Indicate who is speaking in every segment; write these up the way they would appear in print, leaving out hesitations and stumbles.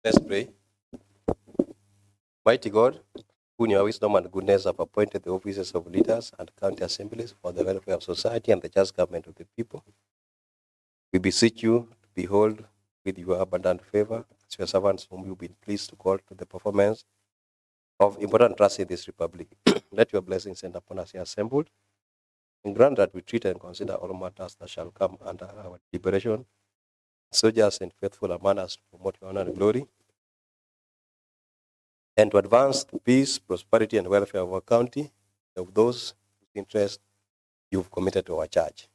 Speaker 1: Let's pray. Mighty God, who in your wisdom and goodness have appointed the offices of leaders and county assemblies for the welfare of society and the just government of the people, we beseech you to behold with your abundant favor as your servants whom you've been pleased to call to the performance of important tasks in this republic. Let your blessings send upon us here assembled, and grant that we treat and consider all matters that shall come under our deliberation, so just and faithful a manner as to promote your honor and glory, and to advance the peace, prosperity, and welfare of our county, of those whose interest you've committed to our church.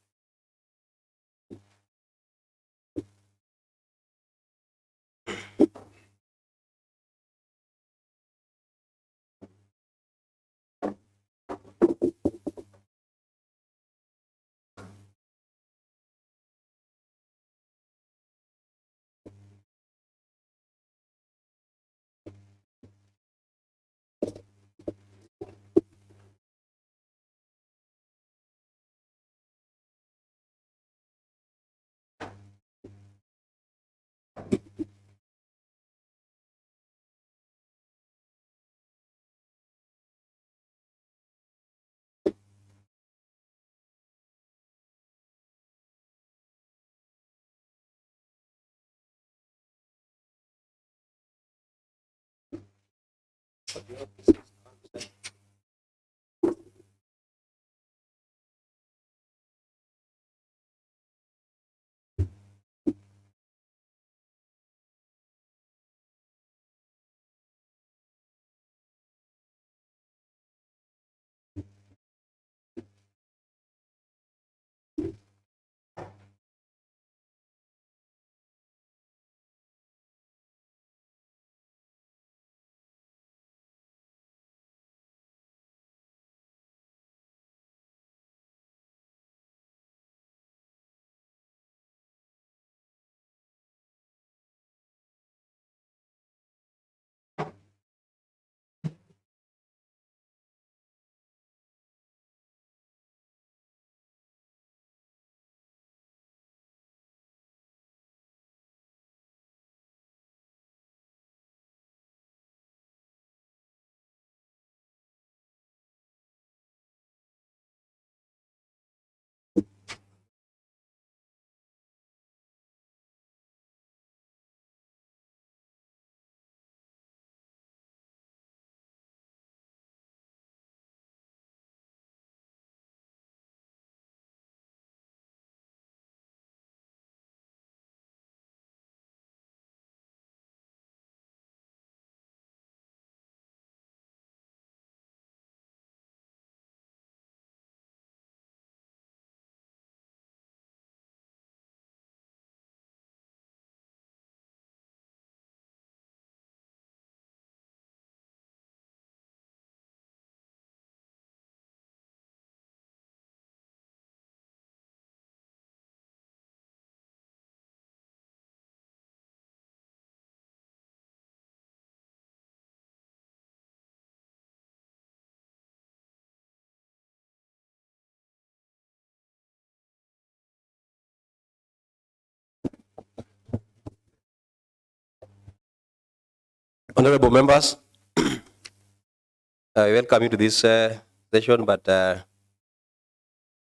Speaker 1: Honorable members, I welcome you to this session, but I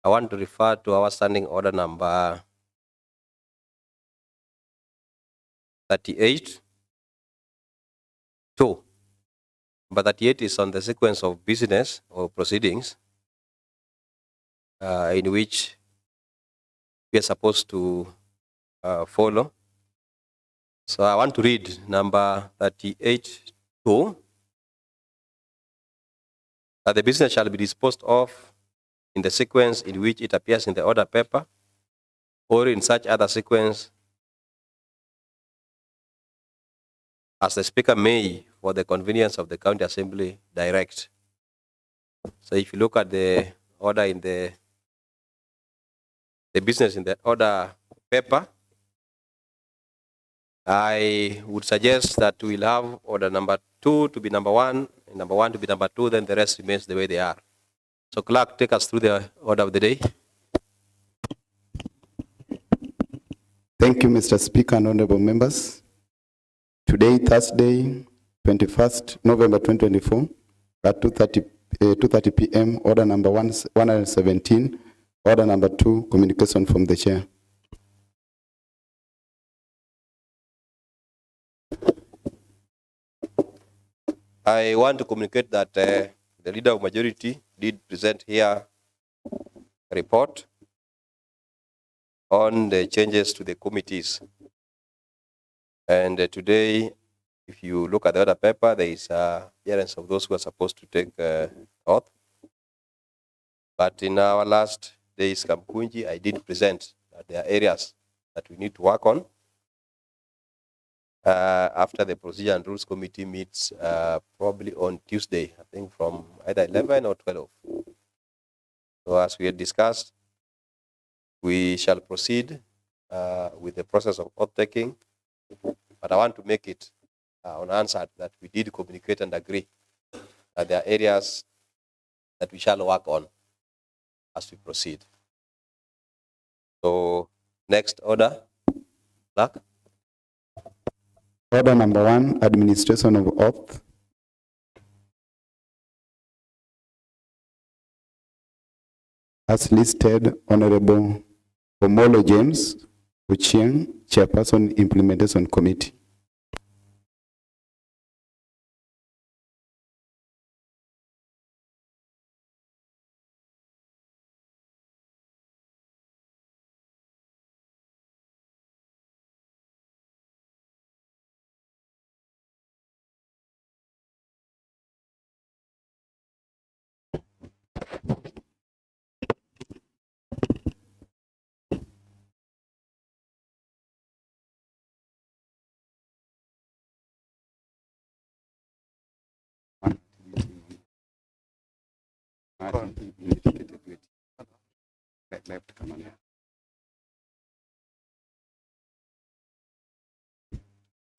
Speaker 1: want to refer to our standing order number 38. But 38 is on the sequence of business or proceedings in which we are supposed to follow. So I want to read number 38.2. The business shall be disposed of in the sequence in which it appears in the order paper or in such other sequence as the Speaker may, for the convenience of the County Assembly, direct. So if you look at the order in the business in the order paper, I would suggest that we'll have order number 2 to be number 1, and number 1 to be number 2, then the rest remains the way they are. So clerk, take us through the order of the day.
Speaker 2: Thank you, Mr. Speaker and honorable members. Today, Thursday, 21st November 2024, at 2:30 p.m., order number 117, order number 2, communication from the chair.
Speaker 1: I want to communicate that the leader of majority did present here a report on the changes to the committees. And today, if you look at the other paper, there is appearance of those who are supposed to take oath. But in our last day's Kamkunji, I did present that there are areas that we need to work on after the Procedure and Rules Committee meets probably on Tuesday, I think from either 11 or 12. So as we had discussed, we shall proceed with the process of oath taking, but I want to make it unanswered that we did communicate and agree that there are areas that we shall work on as we proceed. So next order, Clerk.
Speaker 2: Order number 1, administration of oath. As listed, Honorable Omolo James Ochieng, Chairperson, Implementation Committee.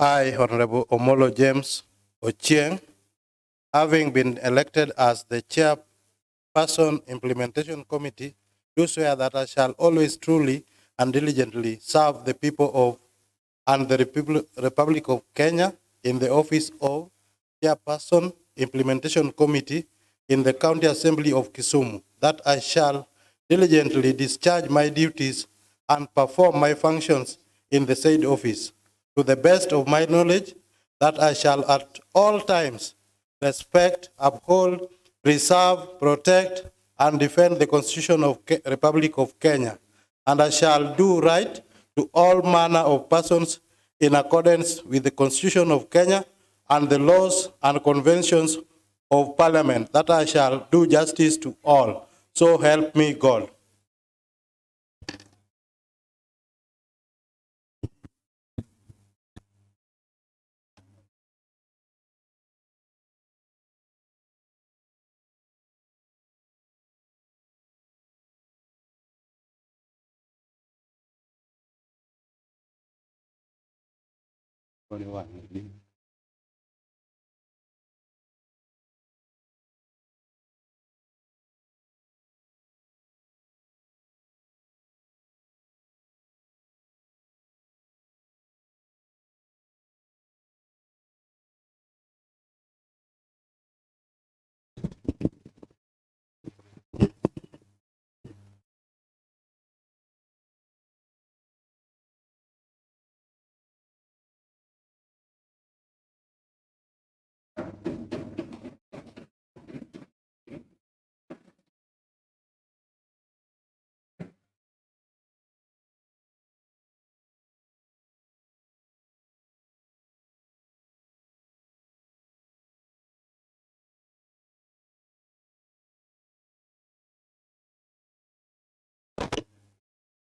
Speaker 3: I, Honorable Omolo James Ochieng, having been elected as the Chairperson Implementation Committee, do swear that I shall always truly and diligently serve the people of and the Republic of Kenya in the office of Chairperson Implementation Committee in the County Assembly of Kisumu, that I shall diligently discharge my duties and perform my functions in the said office to the best of my knowledge, that I shall at all times respect, uphold, preserve, protect, and defend the Constitution of the Republic of Kenya, and I shall do right to all manner of persons in accordance with the Constitution of Kenya and the laws and conventions of Parliament, that I shall do justice to all. So help me God.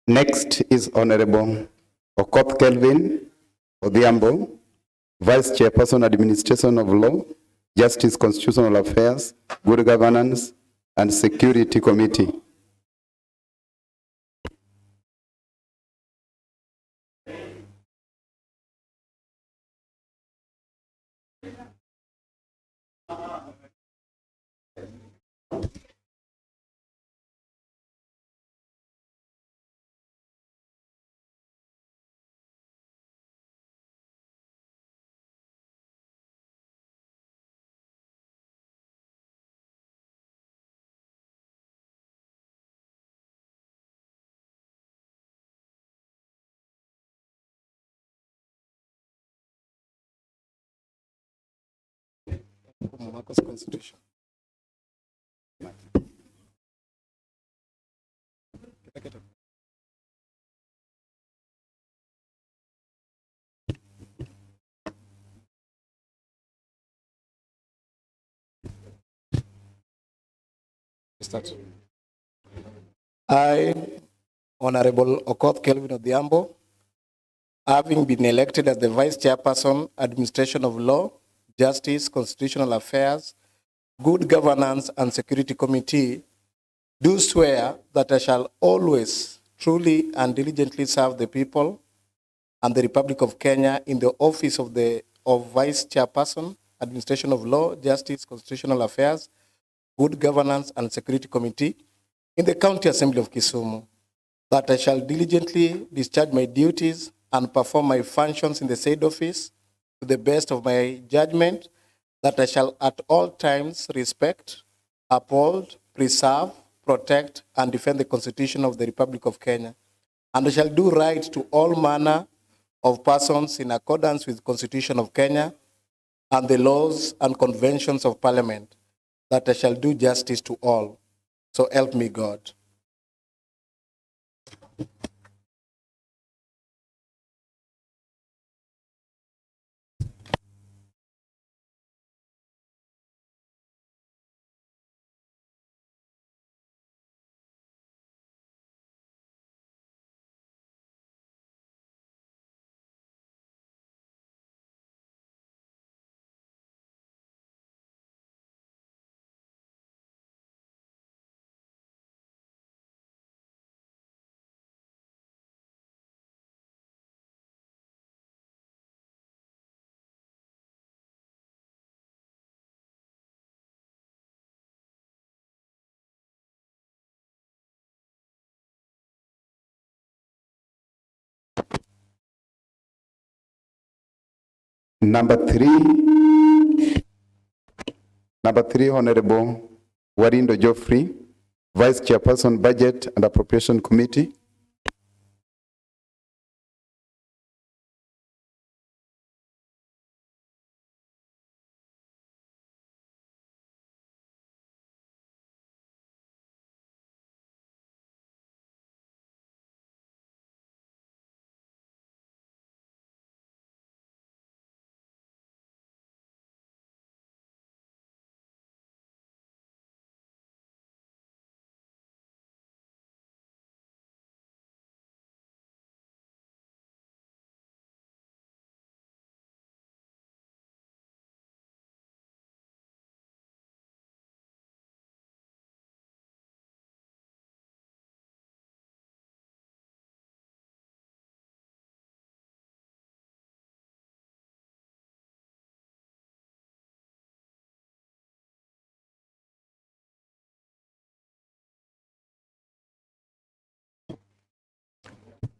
Speaker 2: Next is Honorable Okoth Kelvin Odhiambo, Vice Chairperson, Administration of Law, Justice, Constitutional Affairs, Good Governance, and Security Committee.
Speaker 4: Marcos Constitution. Start. I, Honorable Okoth Kelvin Odhiambo, having been elected as the Vice Chairperson, Administration of Law, Justice, Constitutional Affairs, Good Governance and Security Committee, do swear that I shall always truly and diligently serve the people and the Republic of Kenya in the office of Vice Chairperson, Administration of Law, Justice, Constitutional Affairs, Good Governance and Security Committee in the County Assembly of Kisumu, that I shall diligently discharge my duties and perform my functions in the said office to the best of my judgment, that I shall at all times respect, uphold, preserve, protect, and defend the Constitution of the Republic of Kenya. And I shall do right to all manner of persons in accordance with the Constitution of Kenya and the laws and conventions of Parliament, that I shall do justice to all. So help me God.
Speaker 2: Number three, Honorable Warindo Geoffrey, Vice Chairperson, Budget and Appropriation Committee.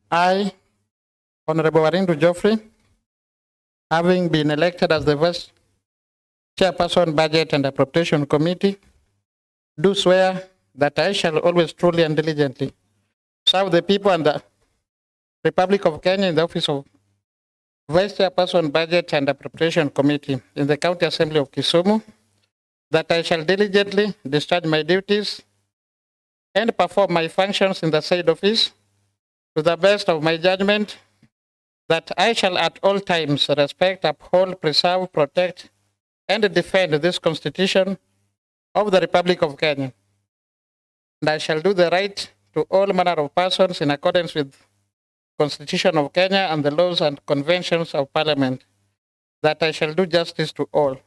Speaker 4: I, Honorable Warindo Geoffrey, having been elected as the Vice Chairperson, Budget and Appropriation Committee, do swear that I shall always truly and diligently serve the people and the Republic of Kenya in the office of Vice Chairperson, Budget and Appropriation Committee in the County Assembly of Kisumu, that I shall diligently discharge my duties and perform my functions in the said office to the best of my judgment, that I shall at all times respect, uphold, preserve, protect, and defend this Constitution of the Republic of Kenya. And I shall do the right to all manner of persons in accordance with Constitution of Kenya and the laws and conventions of Parliament, that I shall do justice to all.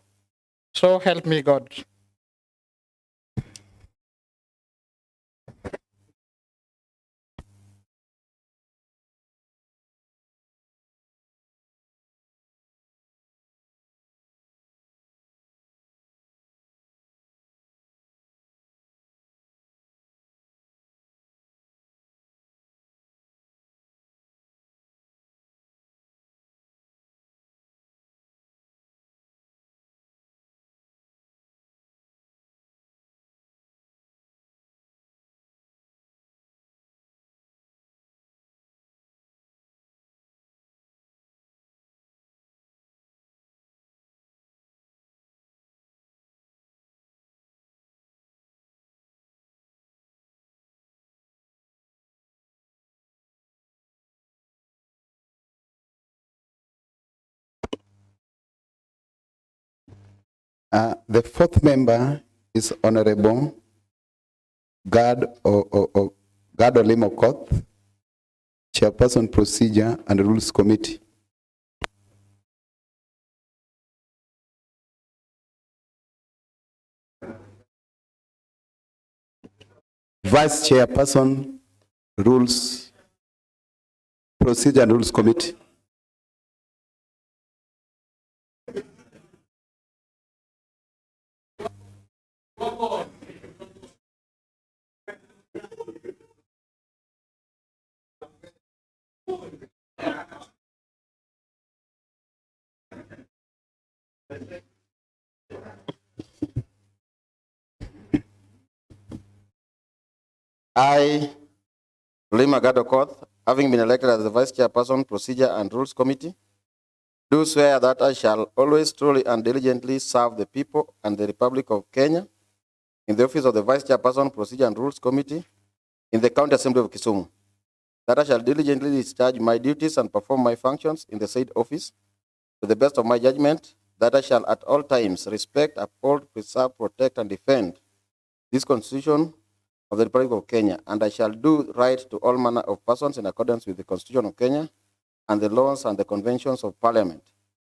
Speaker 4: So help me God.
Speaker 2: The fourth member is Honorable Gad Olimo Koth, Chairperson Procedure and Rules Committee. Vice Chairperson, Rules, Procedure and Rules Committee.
Speaker 5: I, Lima Gadokoth, having been elected as the Vice Chairperson, Procedure and Rules Committee, do swear that I shall always truly and diligently serve the people and the Republic of Kenya in the office of the Vice Chairperson, Procedure and Rules Committee in the County Assembly of Kisumu, that I shall diligently discharge my duties and perform my functions in the said office to the best of my judgment, that I shall at all times respect, uphold, preserve, protect, and defend this Constitution of the Republic of Kenya, and I shall do right to all manner of persons in accordance with the Constitution of Kenya and the laws and the conventions of Parliament,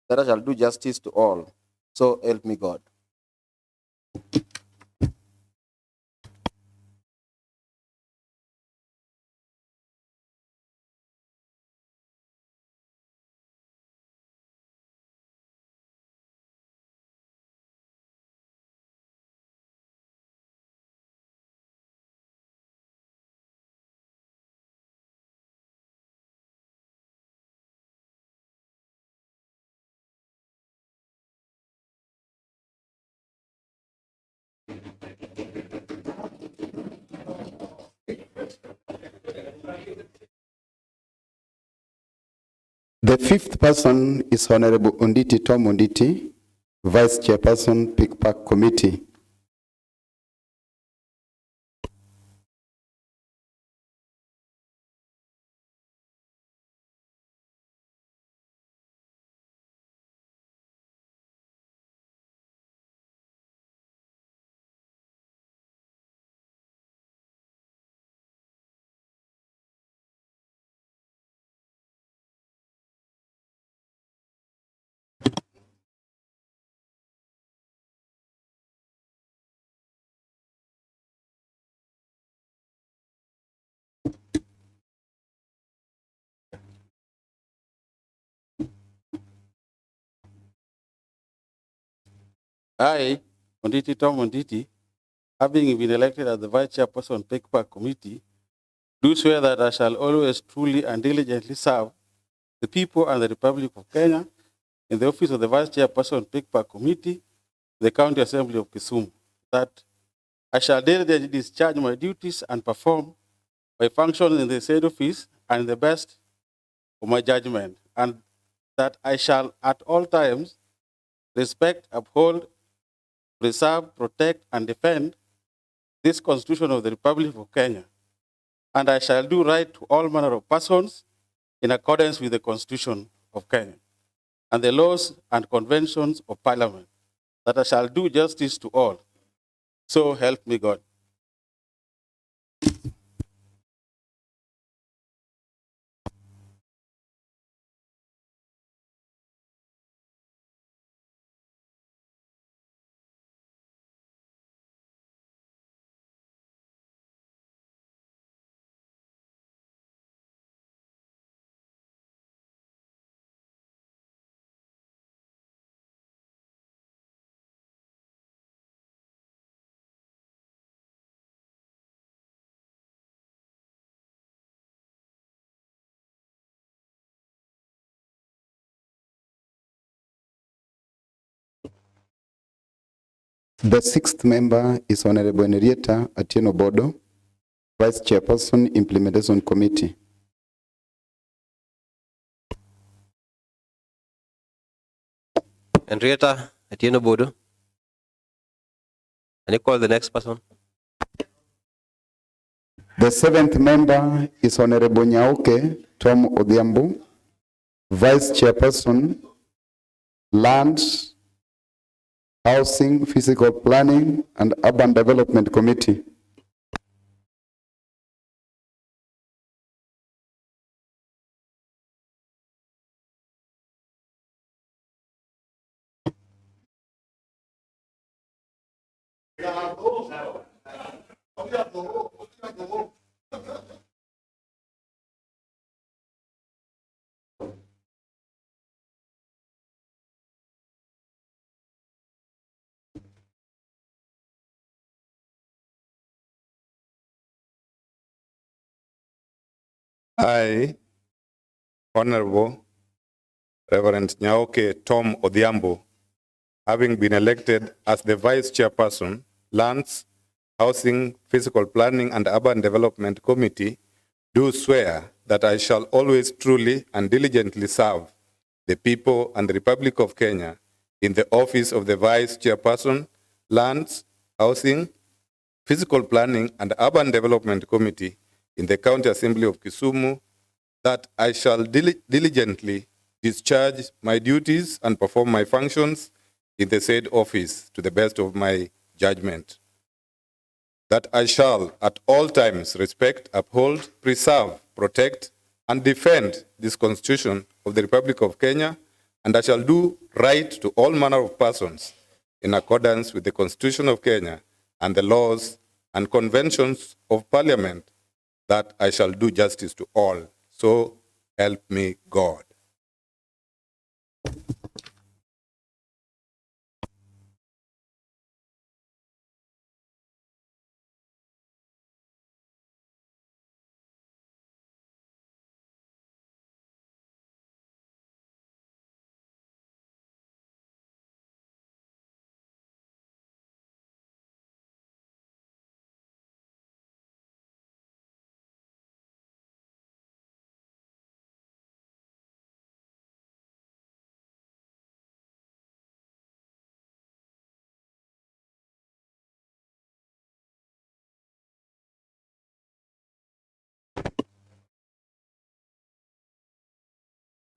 Speaker 5: that I shall do justice to all. So help me God.
Speaker 2: The fifth person is Honorable Unditi Tom Unditi, Vice Chairperson, Pick Pack Committee.
Speaker 5: I, Unditi Tom Unditi, having been elected as the Vice Chairperson, Pick Pack Committee, do swear that I shall always truly and diligently serve the people and the Republic of Kenya in the office of the Vice Chairperson, Pick Pack Committee, the County Assembly of Kisumu, that I shall diligently discharge my duties and perform my functions in the said office and in the best of my judgment, and that I shall at all times respect, uphold, preserve, protect, and defend this Constitution of the Republic of Kenya, and I shall do right to all manner of persons in accordance with the Constitution of Kenya and the laws and conventions of Parliament, that I shall do justice to all. So help me God.
Speaker 2: The sixth member is Honorable Henrietta Atieno Bodo, Vice Chairperson, Implementation Committee.
Speaker 1: Henrietta Atieno Bodo. Can you call the next person?
Speaker 2: The seventh member is Honorable Nyauke Tom Odhiambo, Vice Chairperson, Lands Housing, Physical Planning, and Urban Development Committee.
Speaker 6: I, Honorable Reverend Nyaoke Tom Odhiambo, having been elected as the Vice Chairperson, Lands, Housing, Physical Planning and Urban Development Committee, do swear that I shall always truly and diligently serve the people and the Republic of Kenya in the office of the Vice Chairperson, Lands, Housing, Physical Planning and Urban Development Committee in the County Assembly of Kisumu, that I shall diligently discharge my duties and perform my functions in the said office to the best of my judgment. That I shall at all times respect, uphold, preserve, protect, and defend this Constitution of the Republic of Kenya, and I shall do right to all manner of persons in accordance with the Constitution of Kenya and the laws and conventions of Parliament, that I shall do justice to all. So help me God.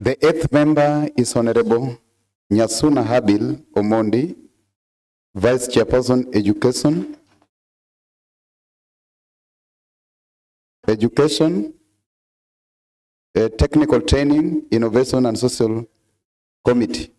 Speaker 2: The eighth member is Honorable Nyasuna Habil Omondi, Vice Chairperson, Education, Technical Training, Innovation and Social Committee.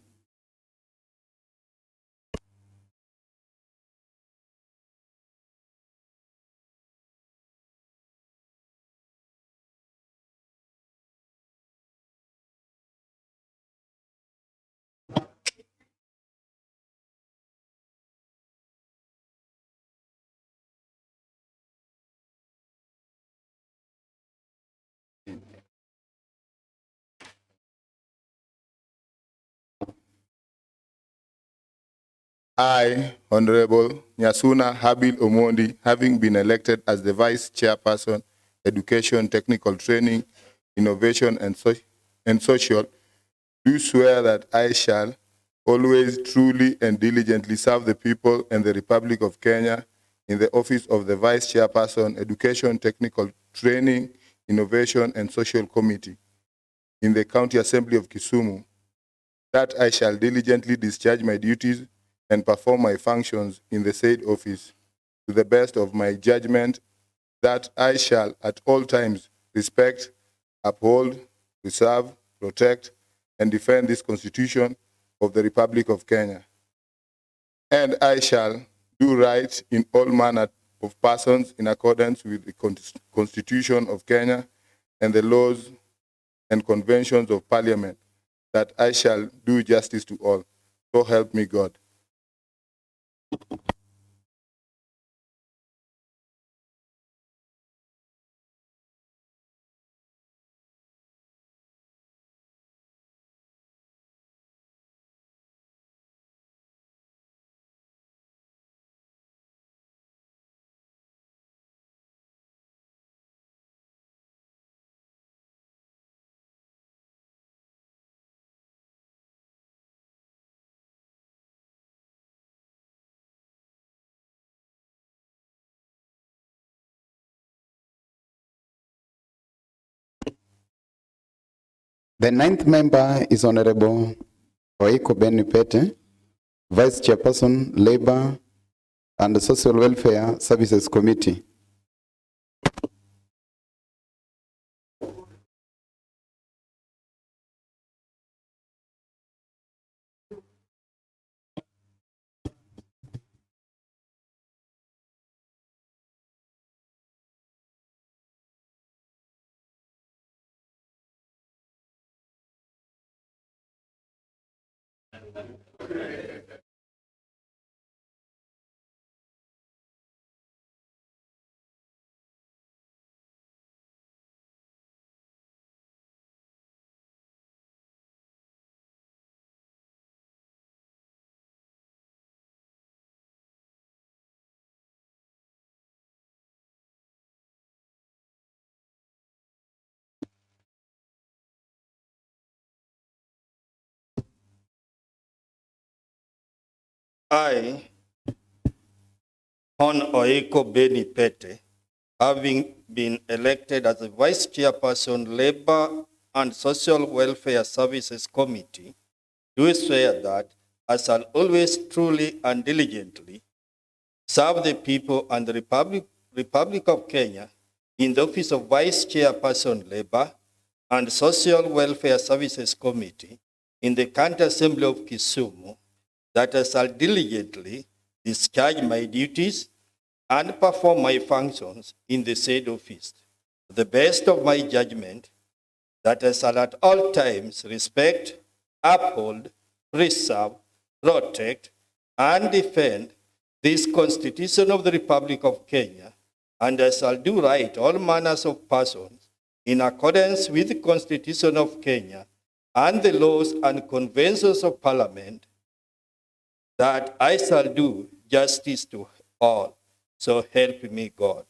Speaker 7: I, Honorable Nyasuna Habil Omondi, having been elected as the Vice Chairperson, Education, Technical Training, Innovation and Social, do swear that I shall always truly and diligently serve the people and the Republic of Kenya in the office of the Vice Chairperson, Education, Technical Training, Innovation and Social Committee in the County Assembly of Kisumu, that I shall diligently discharge my duties and perform my functions in the said office to the best of my judgment, that I shall at all times respect, uphold, preserve, protect, and defend this Constitution of the Republic of Kenya. And I shall do right in all manner of persons in accordance with the Constitution of Kenya and the laws and conventions of Parliament, that I shall do justice to all. So help me God.
Speaker 2: The ninth member is Honorable Oiko Benipete, Vice Chairperson, Labor and Social Welfare Services Committee.
Speaker 8: I, Hon Oiko Beni Pete, having been elected as the Vice Chairperson, Labor and Social Welfare Services Committee, do swear that I shall always truly and diligently serve the people and the Republic of Kenya in the office of Vice Chairperson, Labor and Social Welfare Services Committee in the County Assembly of Kisumu, that I shall diligently discharge my duties and perform my functions in the said office to the best of my judgment, that I shall at all times respect, uphold, preserve, protect, and defend this Constitution of the Republic of Kenya, and I shall do right all manners of persons in accordance with the Constitution of Kenya and the laws and conventions of Parliament, that I shall do justice to all. So help me God.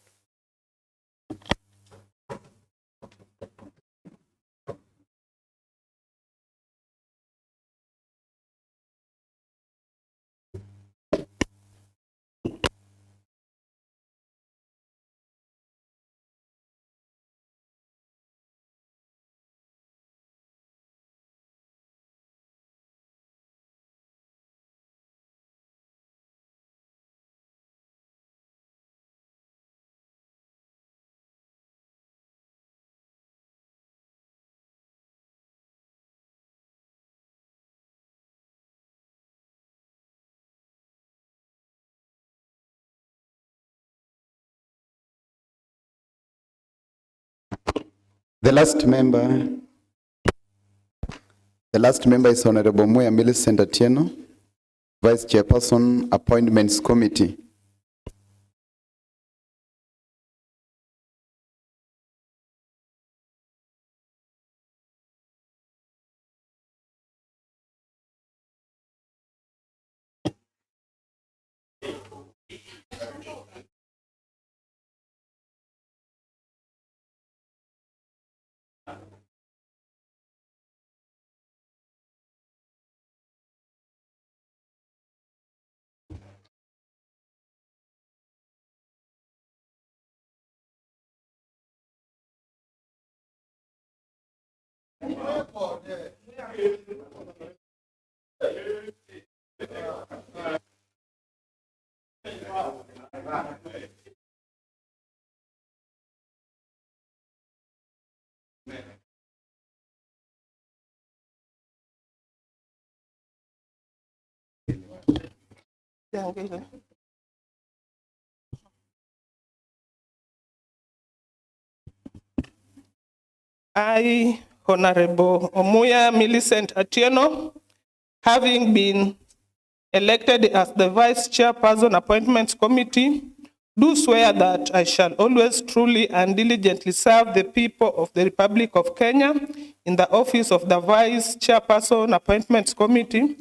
Speaker 2: The last member is Honorable Muya Millicent Atieno, Vice Chairperson, Appointments Committee.
Speaker 9: I, Honorable Omuya Millicent Atieno, having been elected as the Vice Chairperson Appointments Committee, do swear that I shall always truly and diligently serve the people of the Republic of Kenya in the office of the Vice Chairperson Appointments Committee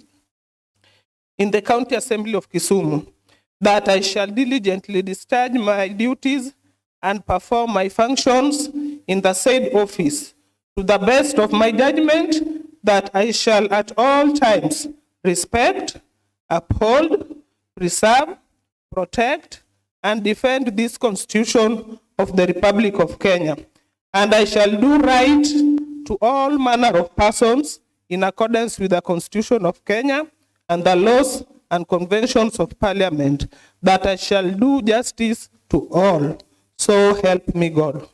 Speaker 9: in the County Assembly of Kisumu, that I shall diligently discharge my duties and perform my functions in the said office to the best of my judgment, that I shall at all times respect, uphold, preserve, protect, and defend this Constitution of the Republic of Kenya. And I shall do right to all manner of persons in accordance with the Constitution of Kenya and the laws and conventions of Parliament, that I shall do justice to all. So help me God.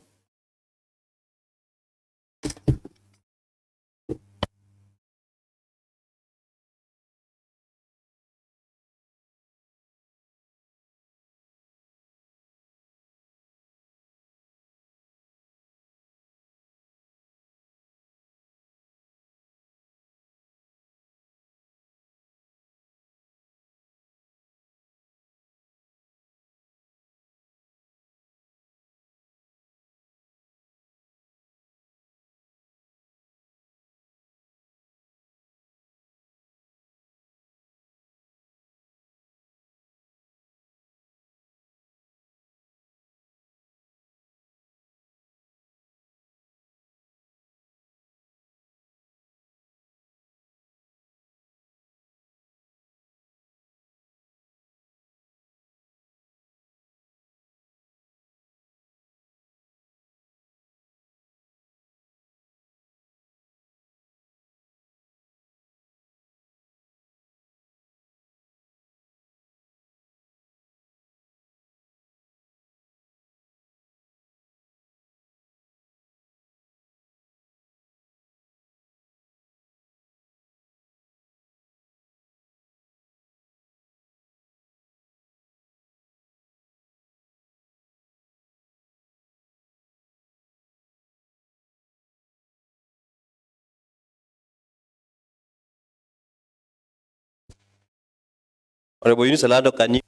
Speaker 1: Honorable Eunice Alado, can you?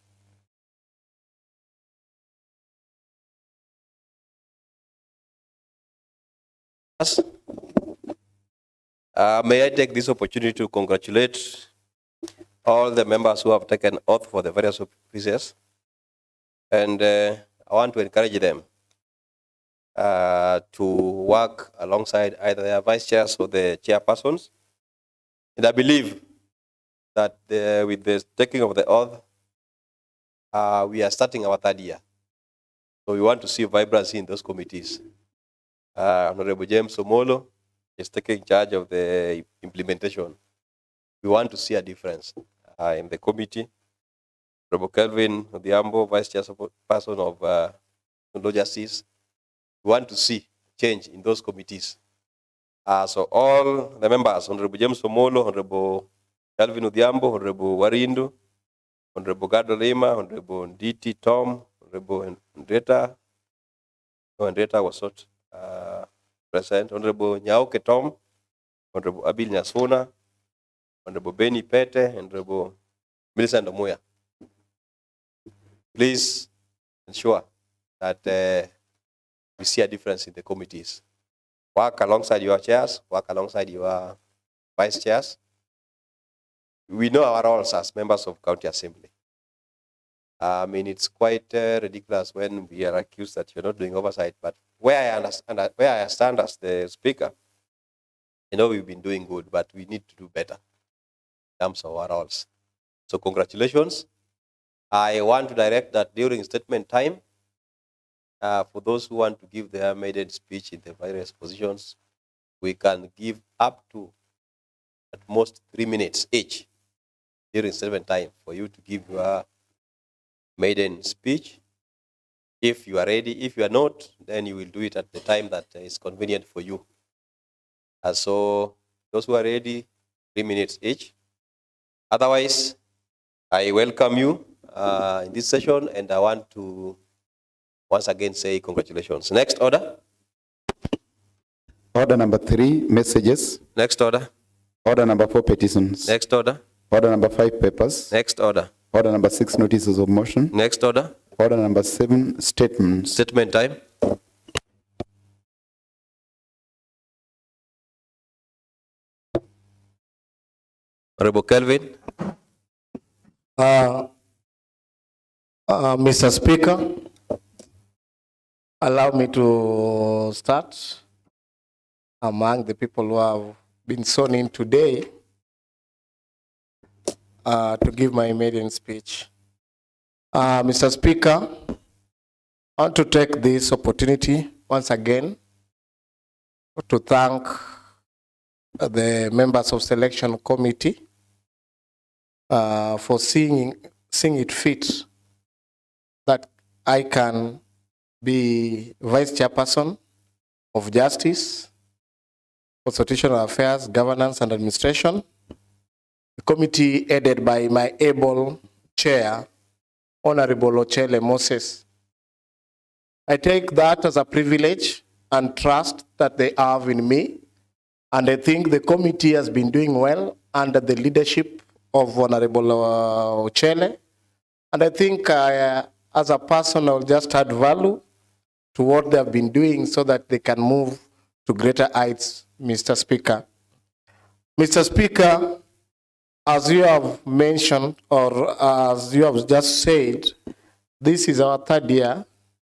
Speaker 1: May I take this opportunity to congratulate all the members who have taken oath for the various offices, and I want to encourage them to work alongside either their vice chairs or the chairpersons. And I believe that with the taking of the oath, we are starting our third year. So we want to see vibrancy in those committees. Honorable James Omolo is taking charge of the implementation. We want to see a difference in the committee. Honorable Kelvin Odhiambo, Vice Chairperson of Law Justice. We want to see change in those committees. So all the members, Honorable James Omolo, Honorable Kelvin Odhiambo, Honorable Warindu, Honorable Gado Lima, Honorable Nditi Tom, Honorable Henrietta, no, Henrietta was not present, Honorable Nyauke Tom, Honorable Abil Nyasuna, Honorable Benny Pete, Honorable Millicent Omuya. Please ensure that we see a difference in the committees. Work alongside your chairs, work alongside your vice chairs. We know our roles as members of County Assembly. I mean, it's quite ridiculous when we are accused that you're not doing oversight, but where I stand as the speaker, I know we've been doing good, but we need to do better in terms of our roles. So congratulations. I want to direct that during statement time, for those who want to give their maiden speech in the various positions, we can give up to at most 3 minutes each during statement time for you to give your maiden speech. If you are ready, if you are not, then you will do it at the time that is convenient for you. So those who are ready, 3 minutes each. Otherwise, I welcome you in this session, and I want to once again say congratulations. Next order.
Speaker 2: Order number 3, messages.
Speaker 1: Next order.
Speaker 2: Order number 4, petitions.
Speaker 1: Next order.
Speaker 2: Order number 5, papers.
Speaker 1: Next order.
Speaker 2: Order number 6, notices of motion.
Speaker 1: Next order.
Speaker 2: Order number 7, statements.
Speaker 1: Statement time. Honorable Kelvin.
Speaker 4: Mr. Speaker, allow me to start among the people who have been sworn in today to give my maiden speech. Mr. Speaker, I want to take this opportunity once again to thank the members of Selection Committee for seeing it fit that I can be Vice Chairperson of Justice, Constitutional Affairs, Governance and Administration, the committee headed by my able chair, Honorable Ochele Moses. I take that as a privilege and trust that they have in me, and I think the committee has been doing well under the leadership of Honorable Ochele, and I think as a person I'll just add value to what they have been doing so that they can move to greater heights, Mr. Speaker. Mr. Speaker, as you have mentioned, or as you have just said, this is our third year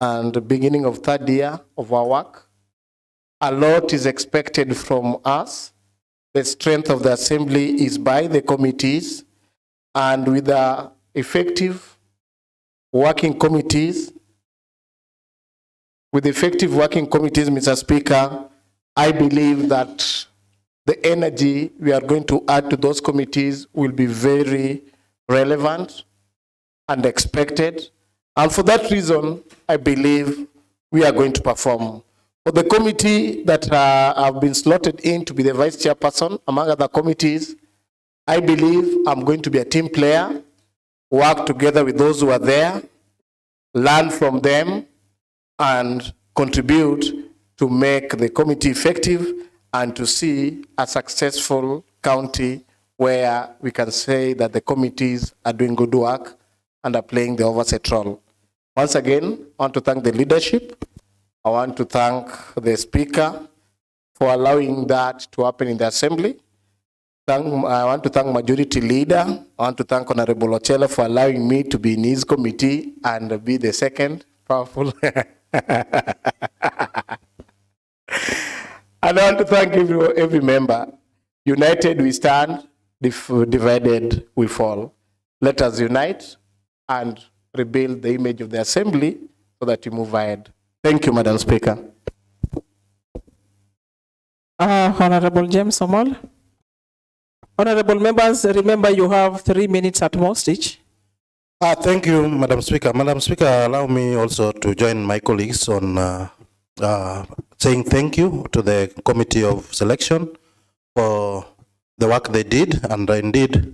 Speaker 4: and the beginning of third year of our work. A lot is expected from us. The strength of the assembly is by the committees, and with the effective working committees, Mr. Speaker, I believe that the energy we are going to add to those committees will be very relevant and expected. And for that reason, I believe we are going to perform. For the committee that have been slotted in to be the vice chairperson, among other committees, I believe I'm going to be a team player, work together with those who are there, learn from them, and contribute to make the committee effective and to see a successful county where we can say that the committees are doing good work and are playing the oversight role. Once again, I want to thank the leadership. I want to thank the Speaker for allowing that to happen in the Assembly. I want to thank Majority Leader. I want to thank Honorable Ochele for allowing me to be in his committee and be the second powerful. And I want to thank every member. United we stand, divided we fall. Let us unite and rebuild the image of the Assembly so that we move ahead. Thank you, Madam Speaker.
Speaker 10: Honorable James Omol. Honorable members, remember you have 3 minutes at most each.
Speaker 3: Thank you, Madam Speaker. Madam Speaker, allow me also to join my colleagues on saying thank you to the Committee of Selection for the work they did. And indeed,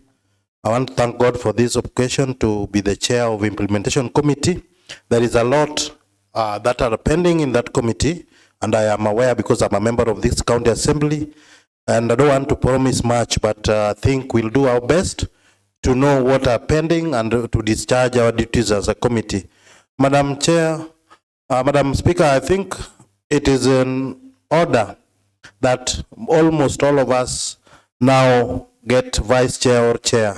Speaker 3: I want to thank God for this occasion to be the chair of Implementation Committee. There is a lot that are pending in that committee, and I am aware because I'm a member of this county assembly, and I don't want to promise much, but I think we'll do our best to know what are pending and to discharge our duties as a committee. Madam Chair, Madam Speaker, I think it is in order that almost all of us now get vice chair or chair.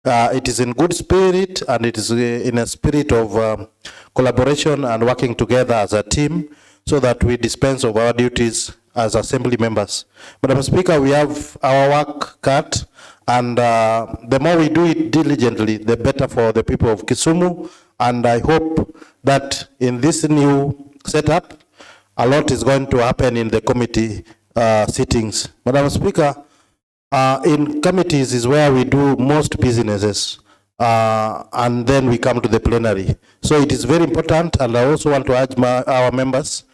Speaker 3: It is in good spirit, and it is in a spirit of collaboration and working together as a team so that we dispense of our duties as assembly members. Madam Speaker, we have our work cut, and the more we do it diligently, the better for the people of Kisumu. And I hope that in this new setup, a lot is going to happen in the committee sittings. Madam Speaker, in committees is where we do most businesses, and then we come to the plenary. So it is very important, and I also want to urge our members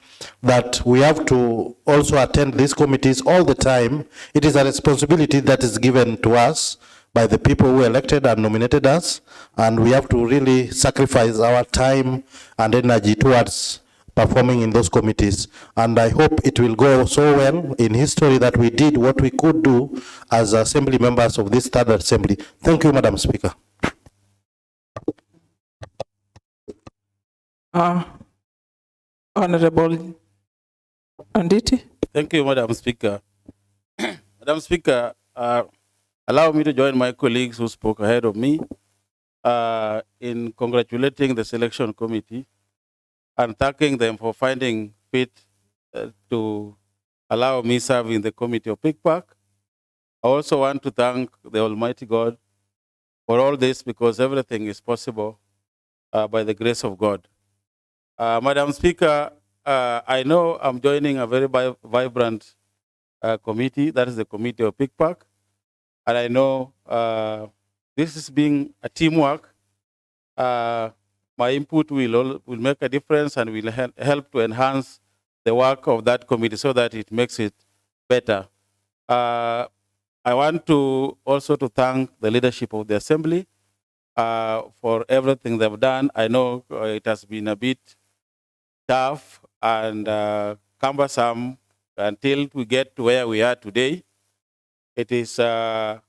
Speaker 3: that we have to also attend these committees all the time. It is a responsibility that is given to us by the people who elected and nominated us, and we have to really sacrifice our time and energy towards performing in those committees. And I hope it will go so well in history that we did what we could do as assembly members of this third assembly. Thank you, Madam Speaker.
Speaker 10: Honorable Anditi.
Speaker 5: Thank you, Madam Speaker. Madam Speaker, allow me to join my colleagues who spoke ahead of me in congratulating the selection committee and thanking them for finding fit to allow me serve in the committee of PICPAC. I also want to thank the Almighty God for all this, because everything is possible by the grace of God. Madam Speaker, I know I'm joining a very vibrant committee, that is the committee of PICPAC, and I know this is being a teamwork. My input will make a difference and will help to enhance the work of that committee so that it makes it better. I want to also to thank the leadership of the Assembly for everything they've done. I know it has been a bit tough and cumbersome until we get to where we are today. It is a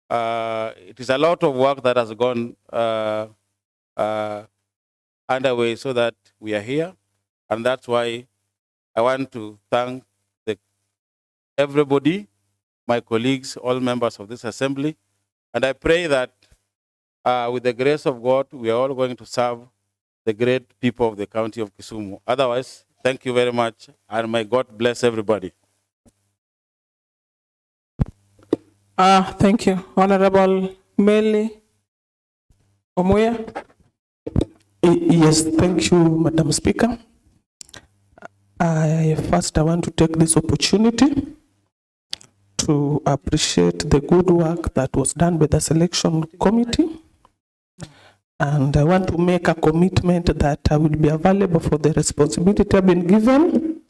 Speaker 5: lot of work that has gone underway so that we are here, and that's why I want to thank everybody, my colleagues, all members of this assembly, and I pray that with the grace of God, we are all going to serve the great people of the county of Kisumu. Otherwise, thank you very much, and may God bless everybody.
Speaker 10: Thank you. Honorable Meli Omuya.
Speaker 9: Yes, thank you, Madam Speaker. I want to take this opportunity to appreciate the good work that was done by the selection committee. And I want to make a commitment that I will be available for the responsibility I've been given.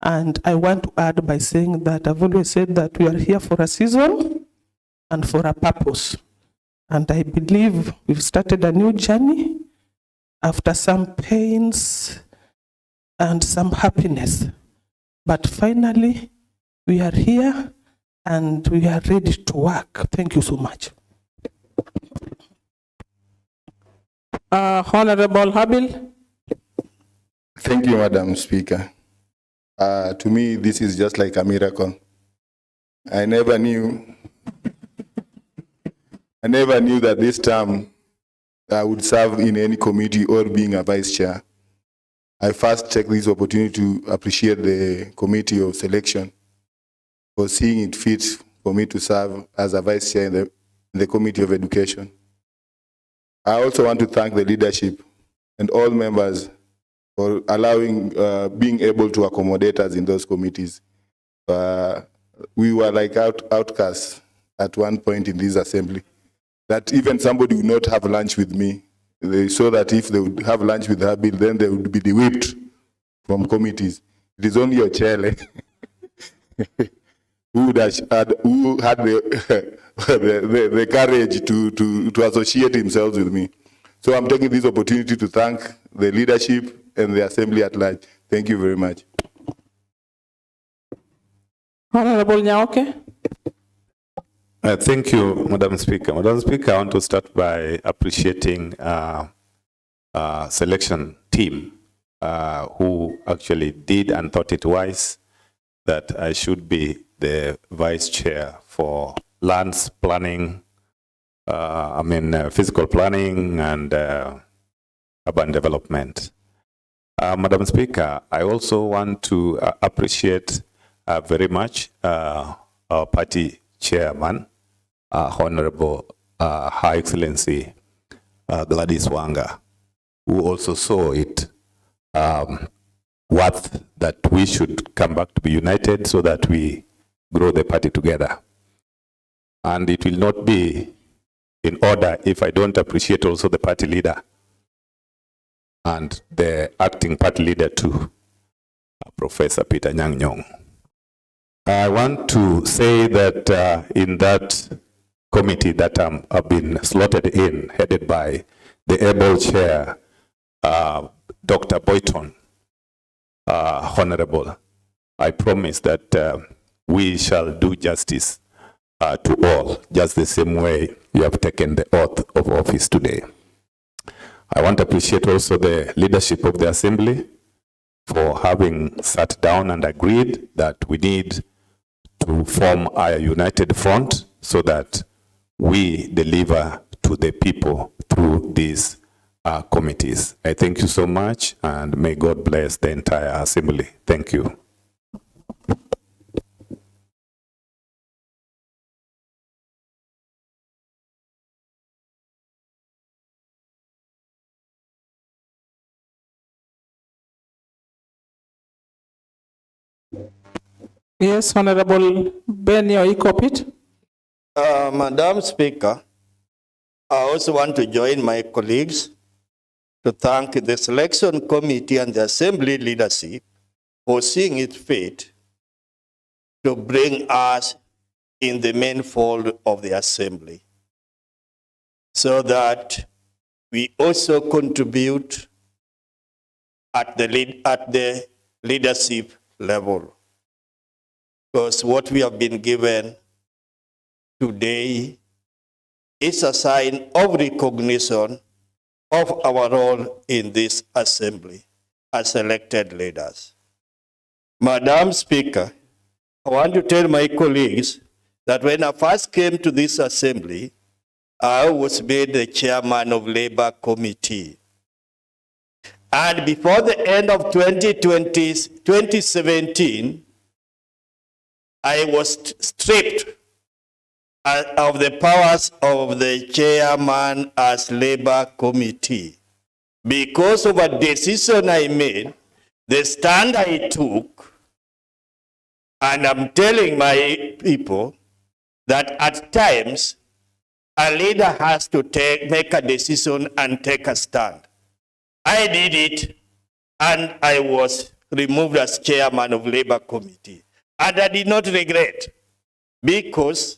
Speaker 9: And I want to add by saying that I've always said that we are here for a season and for a purpose. And I believe we've started a new journey after some pains and some happiness. But finally, we are here and we are ready to work. Thank you so much.
Speaker 10: Honorable Habil.
Speaker 7: Thank you, Madam Speaker. To me, this is just like a miracle. I never knew that this term I would serve in any committee or being a vice chair. I first take this opportunity to appreciate the committee of selection for seeing it fit for me to serve as a vice chair in the committee of education. I also want to thank the leadership and all members for allowing, being able to accommodate us in those committees. We were like outcasts at one point in this assembly, that even somebody would not have lunch with me. They saw that if they would have lunch with Habil, then they would be whipped from committees. It is only Ochele who had the courage to associate himself with me. So I'm taking this opportunity to thank the leadership and the assembly at large. Thank you very much.
Speaker 10: Honorable Nyaoke.
Speaker 6: Thank you, Madam Speaker. Madam Speaker, I want to start by appreciating selection team who actually did and thought it wise that I should be the vice chair for lands planning, physical planning and urban development. Madam Speaker, I also want to appreciate very much our party chairman, Honorable Her Excellency Gladys Wanga, who also saw it worth that we should come back to be united so that we grow the party together. And it will not be in order if I don't appreciate also the party leader and the acting party leader too, Professor Peter Nyang' Nyong'o. I want to say that in that committee that I've been slotted in, headed by the able chair, Dr. Boyton, Honorable, I promise that we shall do justice to all, just the same way you have taken the oath of office today. I want to appreciate also the leadership of the Assembly for having sat down and agreed that we need to form a united front so that we deliver to the people through these committees. I thank you so much, and may God bless the entire Assembly. Thank you.
Speaker 10: Yes, Honorable Benio Ikopit.
Speaker 8: Madam Speaker, I also want to join my colleagues to thank the selection committee and the assembly leadership for seeing it fit to bring us in the main fold of the assembly, so that we also contribute at the leadership level. Because what we have been given today is a sign of recognition of our role in this assembly as elected leaders. Madam Speaker, I want to tell my colleagues that when I first came to this assembly, I was made the chairman of Labor Committee. And before the end of 2017, I was stripped of the powers of the chairman as Labor Committee because of a decision I made, the stand I took, and I'm telling my people that at times a leader has to make a decision and take a stand. I did it, and I was removed as chairman of Labor Committee. And I did not regret, because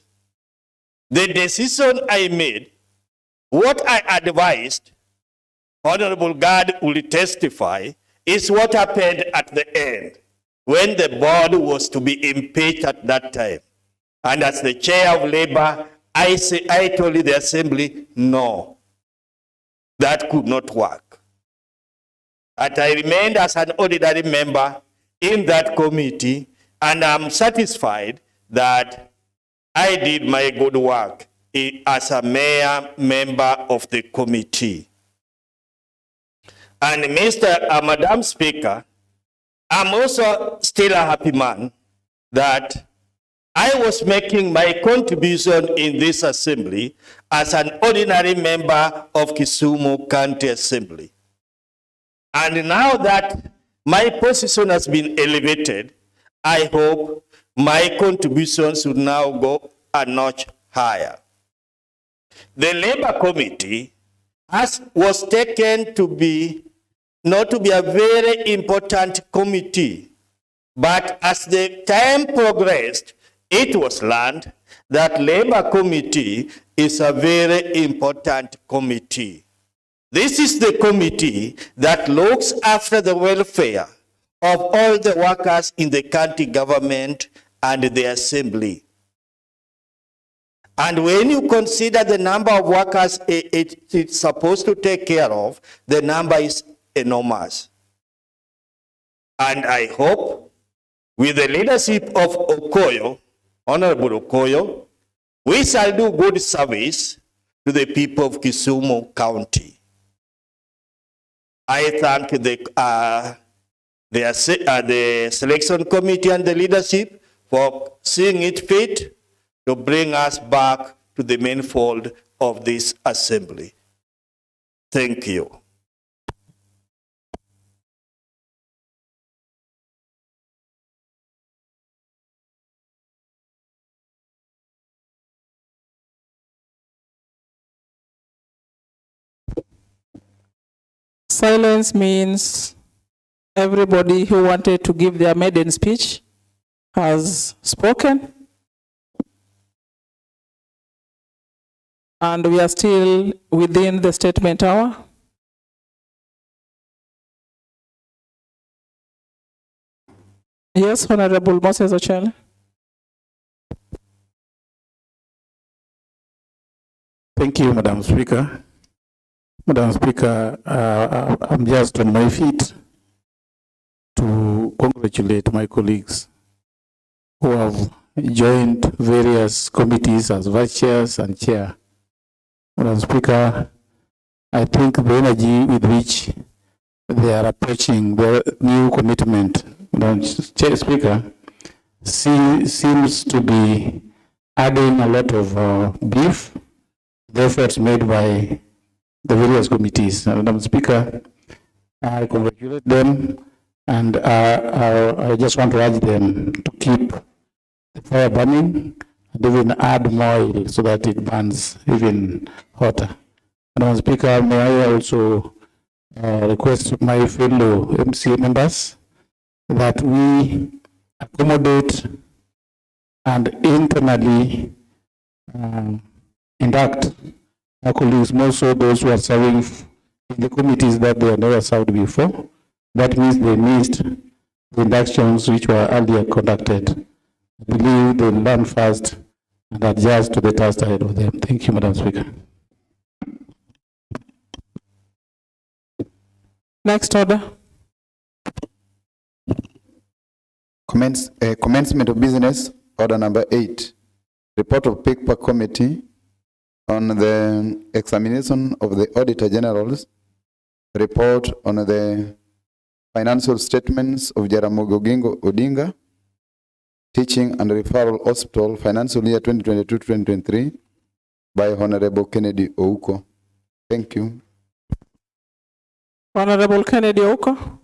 Speaker 8: the decision I made, what I advised, Honorable God will testify, is what happened at the end, when the board was to be impeached at that time. And as the chair of Labor, I told the assembly, no, that could not work. And I remained as an ordinary member in that committee, and I'm satisfied that I did my good work as a member of the committee. And Madam Speaker, I'm also still a happy man that I was making my contribution in this assembly as an ordinary member of Kisumu County Assembly. And now that my position has been elevated, I hope my contributions will now go a notch higher. The Labor Committee was taken to be not to be a very important committee, but as the time progressed, it was learned that Labor Committee is a very important committee. This is the committee that looks after the welfare of all the workers in the county government and the assembly. And when you consider the number of workers it's supposed to take care of, the number is enormous. And I hope with the leadership of Okoyo, Honorable Okoyo, we shall do good service to the people of Kisumu County. I thank the selection committee and the leadership for seeing it fit to bring us back to the main fold of this assembly. Thank you.
Speaker 10: Silence means everybody who wanted to give their maiden speech has spoken. And we are still within the statement hour. Yes, Honorable Moses Ochele.
Speaker 11: Thank you, Madam Speaker. Madam Speaker, I'm just on my feet to congratulate my colleagues who have joined various committees as vice chairs and chair. Madam Speaker, I think the energy with which they are approaching the new commitment, Madam Speaker, seems to be adding a lot of beef, the efforts made by the various committees. Madam Speaker, I congratulate them, and I just want to urge them to keep the fire burning and even add more oil so that it burns even hotter. Madam Speaker, may I also request my fellow MCA members that we accommodate and internally induct our colleagues, more so those who are serving in the committees that they have never served before. That means they missed the inductions which were earlier conducted. I believe they learn fast and adjust to the task ahead of them. Thank you, Madam Speaker.
Speaker 10: Next order.
Speaker 2: Commencement of business, order number 8. Report of PICPA committee on the examination of the Auditor General's report on the financial statements of Jaramogi Oginga Odinga Teaching and Referral Hospital financial year 2022-2023 by Honorable Kennedy Ouko. Thank you.
Speaker 10: Honorable Kennedy Ouko.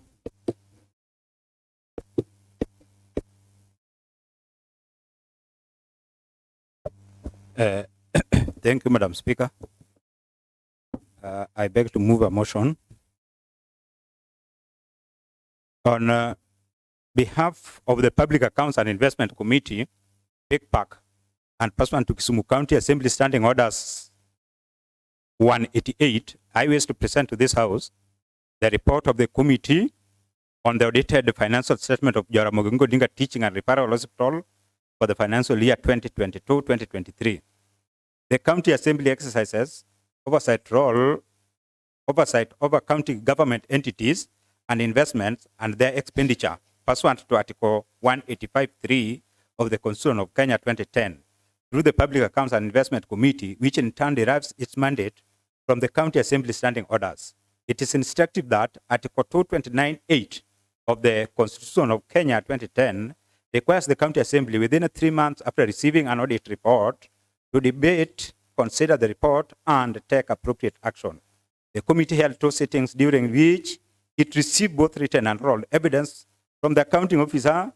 Speaker 12: Thank you, Madam Speaker. I beg to move a motion on behalf of the Public Accounts and Investment Committee, PICPAC, and pursuant to Kisumu County Assembly Standing Orders 188, I wish to present to this House the report of the committee on the audited financial statement of Jaramogi Oginga Odinga Teaching and Referral Hospital for the financial year 2022-2023. The County Assembly exercises oversight over county government entities and investments and their expenditure pursuant to Article 185(3) of the Constitution of Kenya 2010 through the Public Accounts and Investment Committee, which in turn derives its mandate from the County Assembly Standing Orders. It is instructive that Article 229(8) of the Constitution of Kenya 2010 requires the County Assembly within 3 months after receiving an audit report to debate, consider the report, and take appropriate action. The committee held 2 sittings during which it received both written and oral evidence from the accounting officer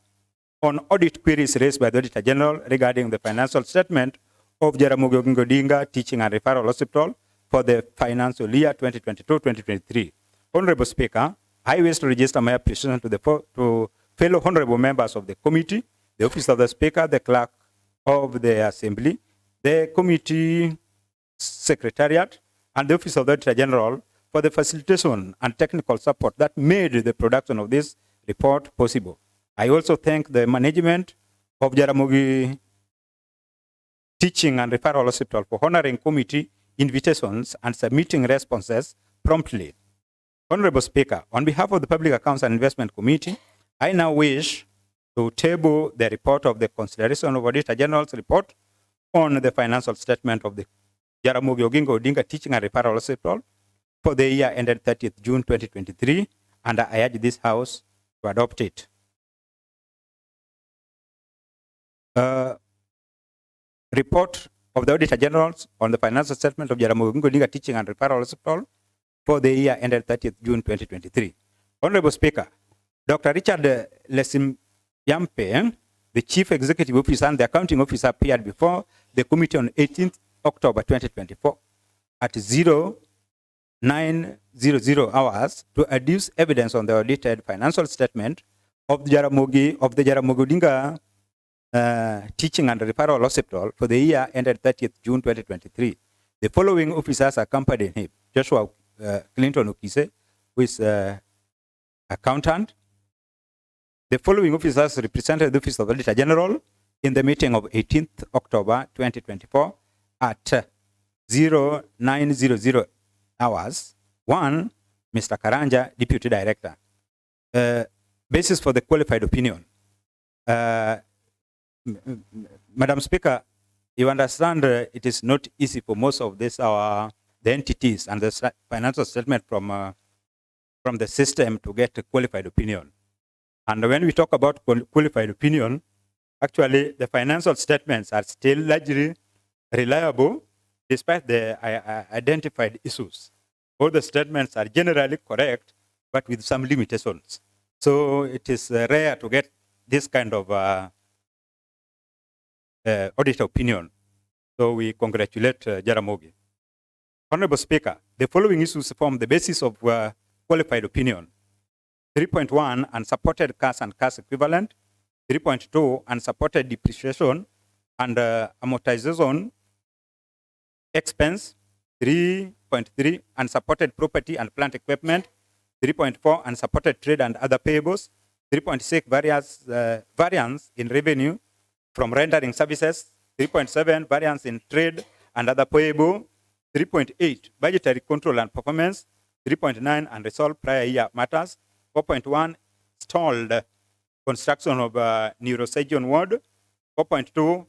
Speaker 12: on audit queries raised by the Auditor General regarding the financial statement of Jaramogi Oginga Odinga Teaching and Referral Hospital for the financial year 2022-2023. Honorable Speaker, I wish to register my appreciation to fellow honorable members of the committee, the Office of the Speaker, the Clerk of the Assembly, the Committee Secretariat, and the Office of the Auditor General for the facilitation and technical support that made the production of this report possible. I also thank the management of Jaramogi Teaching and Referral Hospital for honoring committee invitations and submitting responses promptly. Honorable Speaker, on behalf of the Public Accounts and Investment Committee, I now wish to table the report of the consideration of Auditor General's report on the financial statement of the Jaramogi Oginga Odinga Teaching and Referral Hospital for the year ended 30th June 2023, and I urge this House to adopt it. Report of the Auditor Generals on the financial statement of Jaramogi Oginga Odinga Teaching and Referral Hospital for the year ended 30th June 2023. Honorable Speaker, Dr. Richard Lesimyampe, the Chief Executive Officer and the Accounting Officer, appeared before the committee on 18th October 2024 at 0900 hours to adduce evidence on the audited financial statement of the Jaramogi Odinga Teaching and Referral Hospital for the year ended 30th June 2023. The following officers accompanied him: Joshua Clinton Okise, who is accountant. The following officers represented the Office of the Auditor General in the meeting of 18th October 2024 at 0900 hours. 1, Mr. Karanja, Deputy Director. Basis for the qualified opinion. Madam Speaker, you understand it is not easy for most of this the entities and the financial statement from the system to get a qualified opinion. And when we talk about qualified opinion, actually the financial statements are still largely reliable despite the identified issues. All the statements are generally correct, but with some limitations. So it is rare to get this kind of audit opinion. So we congratulate Jaramogi. Honorable Speaker, the following issues form the basis of qualified opinion. 3.1, unsupported cash and cash equivalent. 3.2, unsupported depreciation and amortization expense. 3.3, unsupported property and plant equipment. 3.4, unsupported trade and other payables. 3.6, variance in revenue from rendering services. 3.7, variance in trade and other payable. 3.8, budgetary control and performance. 3.9, unresolved prior year matters. 4.1, stalled construction of neurosurgeon ward. 4.2,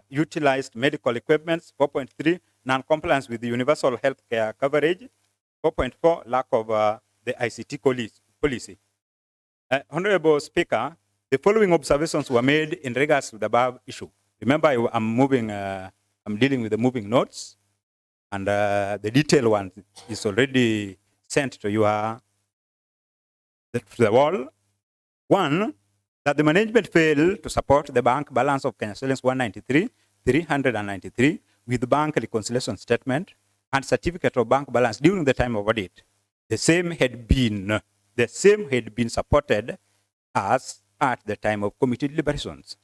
Speaker 12: utilized medical equipment. 4.3, non-compliance with the universal health care coverage. 4.4, lack of the ICT policy. Honorable Speaker, the following observations were made in regards to the above issue. Remember, I'm dealing with the moving notes, and the detailed one is already sent to the wall. 1, that the management failed to support the bank balance of Kenya shillings 193,393 with bank reconciliation statement and certificate of bank balance during the time of audit. The same had been supported as at the time of committee deliberations.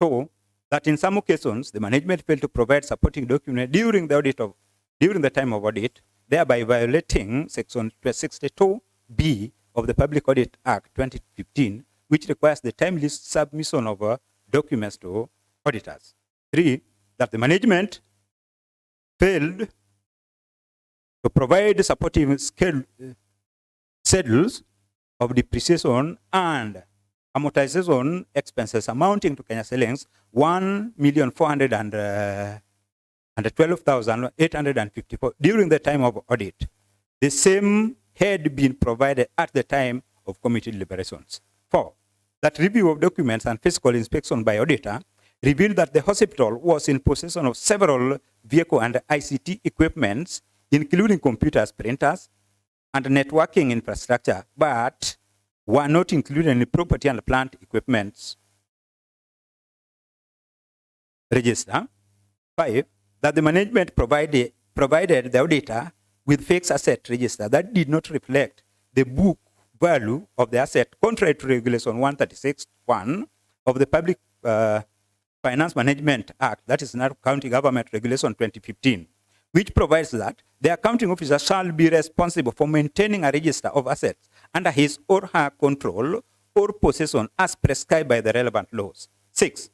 Speaker 12: So that in some occasions the management failed to provide supporting document during the time of audit, thereby violating section 62B of the Public Audit Act 2015, which requires the timely submission of documents to auditors. 3, that the management failed to provide supporting schedules of depreciation and amortization expenses amounting to Kenya shillings 1,412,854 during the time of audit. The same had been provided at the time of committee deliberations. 4, that review of documents and physical inspection by auditor revealed that the hospital was in possession of several vehicle and ICT equipments, including computers, printers, and networking infrastructure, but were not included in the property and plant equipments register. 5, that the management provided the auditor with fixed asset register that did not reflect the book value of the asset, contrary to Regulation 136(1) of the Public Finance Management Act, that is now County Government Regulation 2015, which provides that the accounting officer shall be responsible for maintaining a register of assets under his or her control or possession as prescribed by the relevant laws. 6,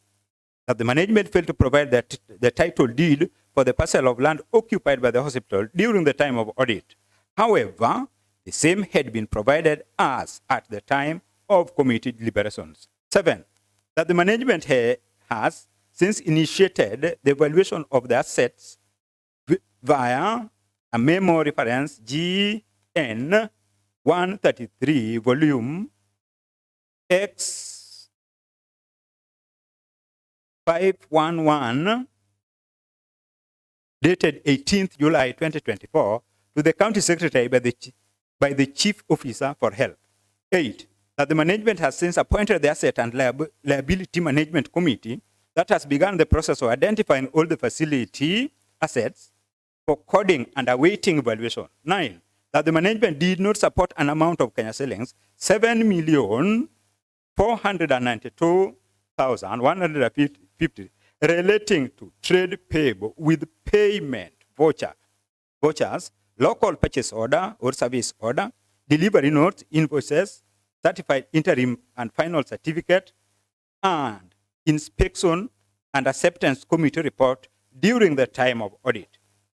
Speaker 12: that the management failed to provide the title deed for the parcel of land occupied by the hospital during the time of audit. However, the same had been provided as at the time of committee deliberations. 7, that the management has since initiated the evaluation of the assets via a memo reference GN 133 volume X 511 dated 18th July 2024 to the county secretary by the chief officer for health. 8, that the management has since appointed the asset and liability management committee that has begun the process of identifying all the facility assets for coding and awaiting evaluation. 9, that the management did not support an amount of Kenya shillings 7,492,150 relating to trade payable with payment vouchers, local purchase order or service order, delivery notes, invoices, certified interim and final certificate, and inspection and acceptance committee report during the time of audit.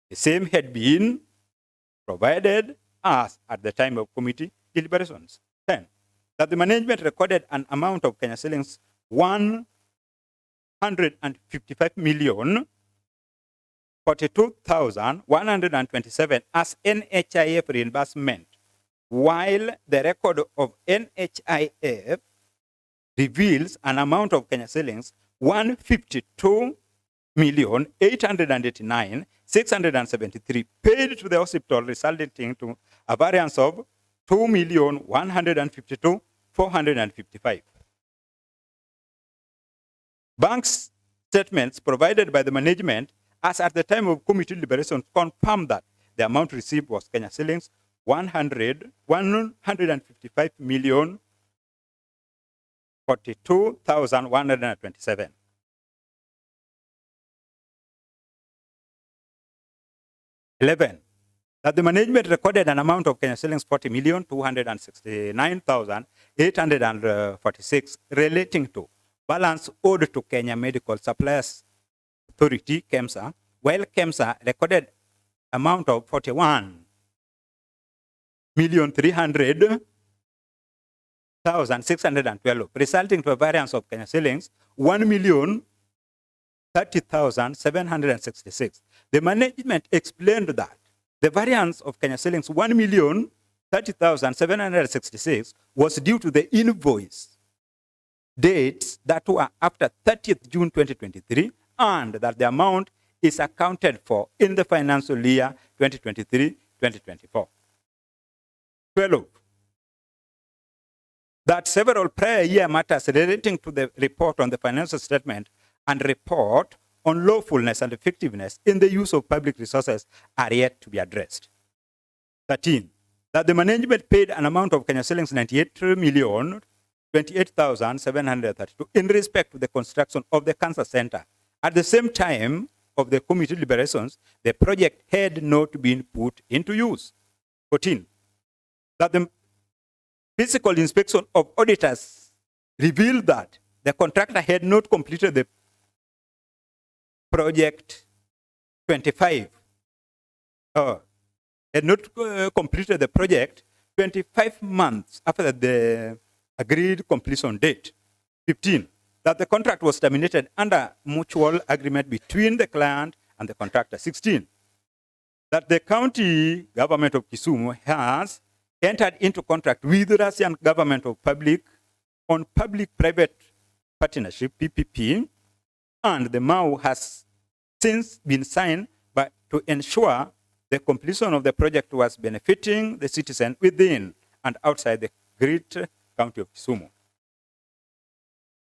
Speaker 12: The same had been provided as at the time of committee deliberations. 10, that the management recorded an amount of Kenya shillings 155,042,127 as NHIF reimbursement, while the record of NHIF reveals an amount of Kenya shillings 152,889,673 paid to the hospital, resulting to a variance of 2,152,455. Bank statements provided by the management as at the time of committee deliberations confirm that the amount received was Kenya shillings 155 million 42,127. 11, that the management recorded an amount of Kenya shillings 40,269,846 relating to balance owed to Kenya Medical Suppliers Authority, KEMSA, while KEMSA recorded amount of 41,300,612, resulting to a variance of Kenya shillings 1,030,766. The management explained that the variance of Kenya shillings 1,030,766 was due to the invoice dates that were after 30th June 2023, and that the amount is accounted for in the financial year 2023-2024. 12, that several prior year matters relating to the report on the financial statement and report on lawfulness and effectiveness in the use of public resources are yet to be addressed. 13, that the management paid an amount of Kenya shillings 98,028,732 in respect to the construction of the cancer center. At the same time of the committee deliberations, the project had not been put into use. 14, that the physical inspection of auditors revealed that the contractor had not completed the project 25, had not completed the project 25 months after the agreed completion date. 15, that the contract was terminated under mutual agreement between the client and the contractor. 16, that the county government of Kisumu has entered into contract with the Russian government of on public-private partnership, PPP, and the MAU has since been signed to ensure the completion of the project was benefiting the citizen within and outside the great county of Kisumu.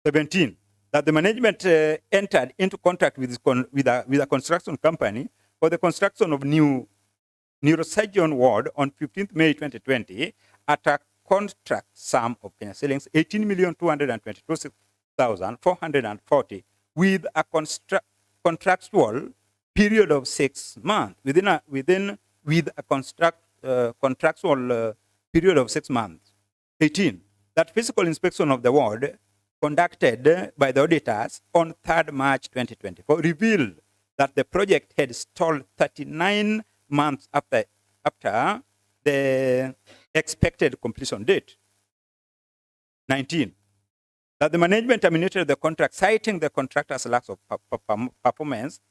Speaker 12: 17, that the management entered into contract with a construction company for the construction of new neurosurgeon ward on 15th May 2020 at a contract sum of Kenya shillings 18,222,440 with a contractual period of 6 months. With a contractual period of 6 months. 18, that physical inspection of the ward conducted by the auditors on 3rd March 2024 revealed that the project had stalled 39 months after the expected completion date. 19, that the management terminated the contract citing the contractor's lack of performance,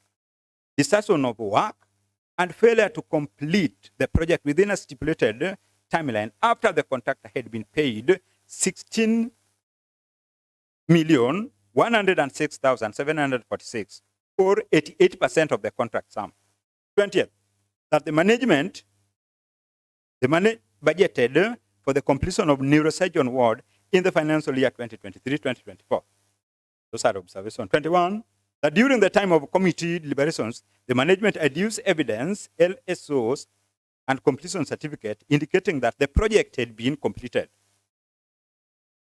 Speaker 12: desertion of work, and failure to complete the project within a stipulated timeline after the contractor had been paid 16,106,746 or 88% of the contract sum. 20th, that the management budgeted for the completion of neurosurgeon ward in the financial year 2023-2024. Those are observations. 21, that during the time of committee deliberations, the management adduced evidence, LSOs, and completion certificate indicating that the project had been completed.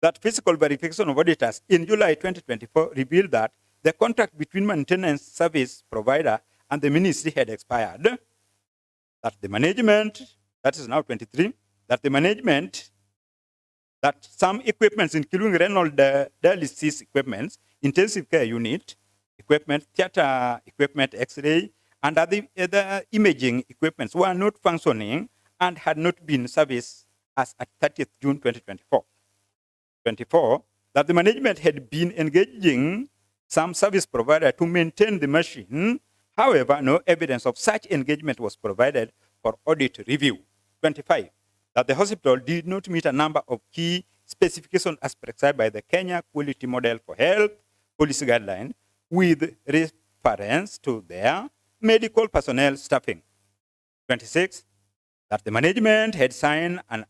Speaker 12: That physical verification of auditors in July 2024 revealed that the contract between maintenance service provider and the ministry had expired. That the management, that is now 23, that the management, that some equipments, including renal dialysis equipments, intensive care unit equipment, theater equipment, X-ray, and other imaging equipments were not functioning and had not been serviced as at 30th June 2024. 24, that the management had been engaging some service provider to maintain the machine. However, no evidence of such engagement was provided for audit review. 25, that the hospital did not meet a number of key specifications as prescribed by the Kenya Quality Model for Health Policy Guideline with reference to their medical personnel staffing. 26, that the management had signed an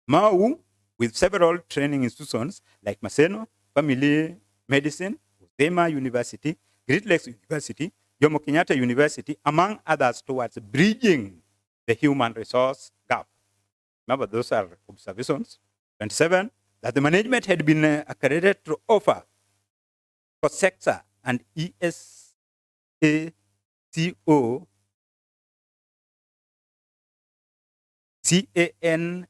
Speaker 12: MAU with several training institutions like Maseno, Family Medicine, Uzema University, Great Lakes University, Jomo Kenyatta University, among others, towards bridging the human resource gap. Remember, those are observations. 27, that the management had been accredited to offer COSEXA and ESACO, CANCCA,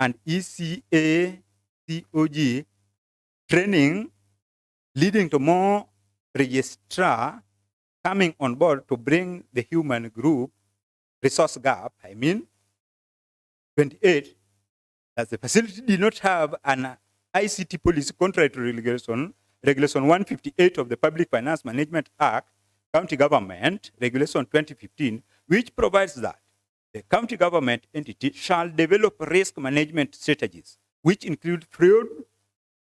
Speaker 12: and ECACOG training, leading to more registrar coming on board to bring the human group resource gap. 28, that the facility did not have an ICT policy contrary to regulation 158 of the Public Finance Management Act, County Government, Regulation 2015, which provides that the county government entity shall develop risk management strategies, which include fraud